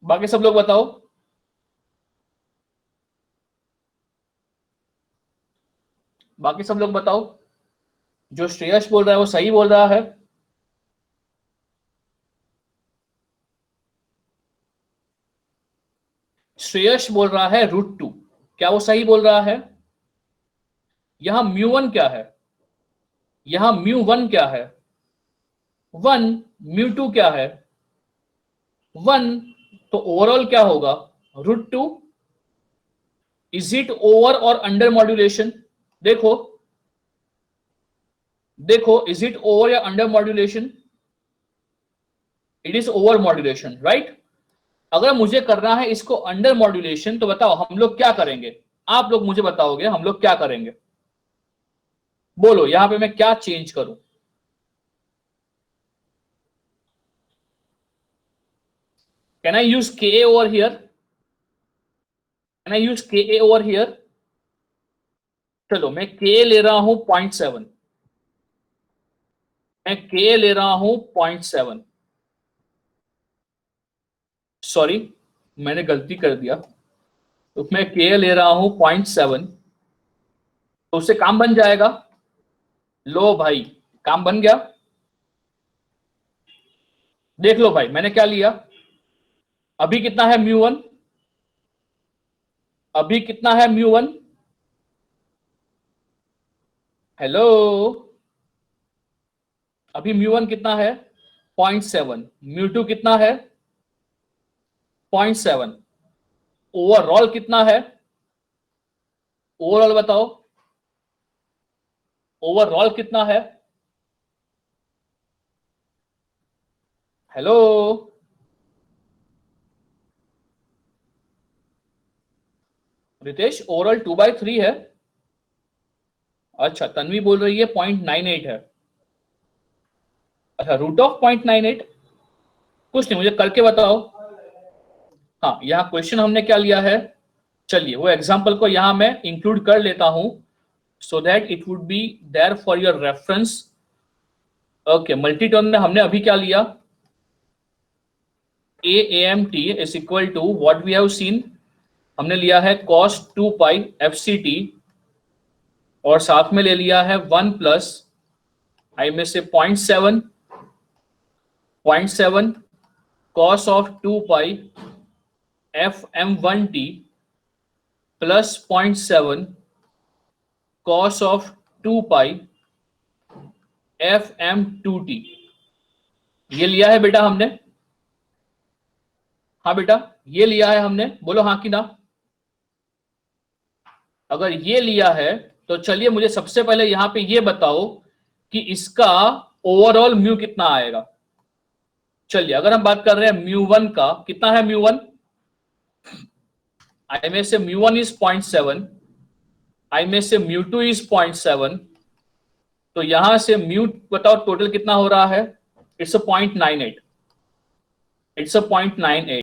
बाकी सब लोग बताओ. बाकी सब लोग बताओ. जो श्रेयस बोल रहा है वो सही बोल रहा है? श्रेयस बोल रहा है √2. क्या वो सही बोल रहा है? यहां म्यू1 क्या है? यहां म्यू1 क्या है? 1. म्यू2 क्या है? 1. तो ओवरऑल क्या होगा? √2. इज इट ओवर और अंडर मॉड्यूलेशन? देखो देखो, इज इट ओवर या under modulation? It is over modulation, right. अगर मुझे करना है इसको अंडर मॉड्यूलेशन तो बताओ हम लोग क्या करेंगे? आप लोग मुझे बताओगे हम लोग क्या करेंगे? बोलो यहां पे मैं क्या चेंज करूं? कैन आई यूज के over here? Can I use के ओवर हियर? चलो मैं के ले रहा हूं 0.7. मैं के ले रहा हूं 0.7. सॉरी मैंने गलती कर दिया. तो मैं के ले रहा हूं 0.7. तो उससे काम बन जाएगा. लो भाई काम बन गया. देख लो भाई मैंने क्या लिया. अभी कितना है म्यू1? अभी कितना है म्यू1? हेलो. अभी म्यू1 कितना है? 0.7. म्यू2 कितना है? 0.7. ओवरऑल कितना है? ओवरऑल बताओ. ओवरऑल कितना है? हेलो. रितेश ओवरऑल 2/3 है. अच्छा तन्वी बोल रही है 0.98 है. अच्छा √0.98. कुछ नहीं मुझे करके बताओ. हाँ यहाँ क्वेश्चन हमने क्या लिया है. चलिए वो एग्जांपल को यहां मैं इंक्लूड कर लेता हूं so that it would be there for your reference. Okay multi term में हमने अभी क्या लिया? AAMT is equal to what we have seen. हमने लिया है cos 2π FCT और साथ में ले लिया है 1 प्लस आई में से 0.7 cos of 2π FM1T plus 0.7 cos of 2π FM2T. ये लिया है बेटा हमने. हाँ बेटा ये लिया है हमने. बोलो हाँ कि ना. अगर ये लिया है तो चलिए मुझे सबसे पहले यहां पे ये बताओ कि इसका ओवरऑल म्यू कितना आएगा. चलिए अगर हम बात कर रहे हैं म्यू1 का, कितना है म्यू1? आई में से म्यू1 इज 0.7. आई में से म्यू2 इज 0.7. तो यहां से म्यू बताओ टोटल कितना हो रहा है? It's a 0.98. It's a 0.98.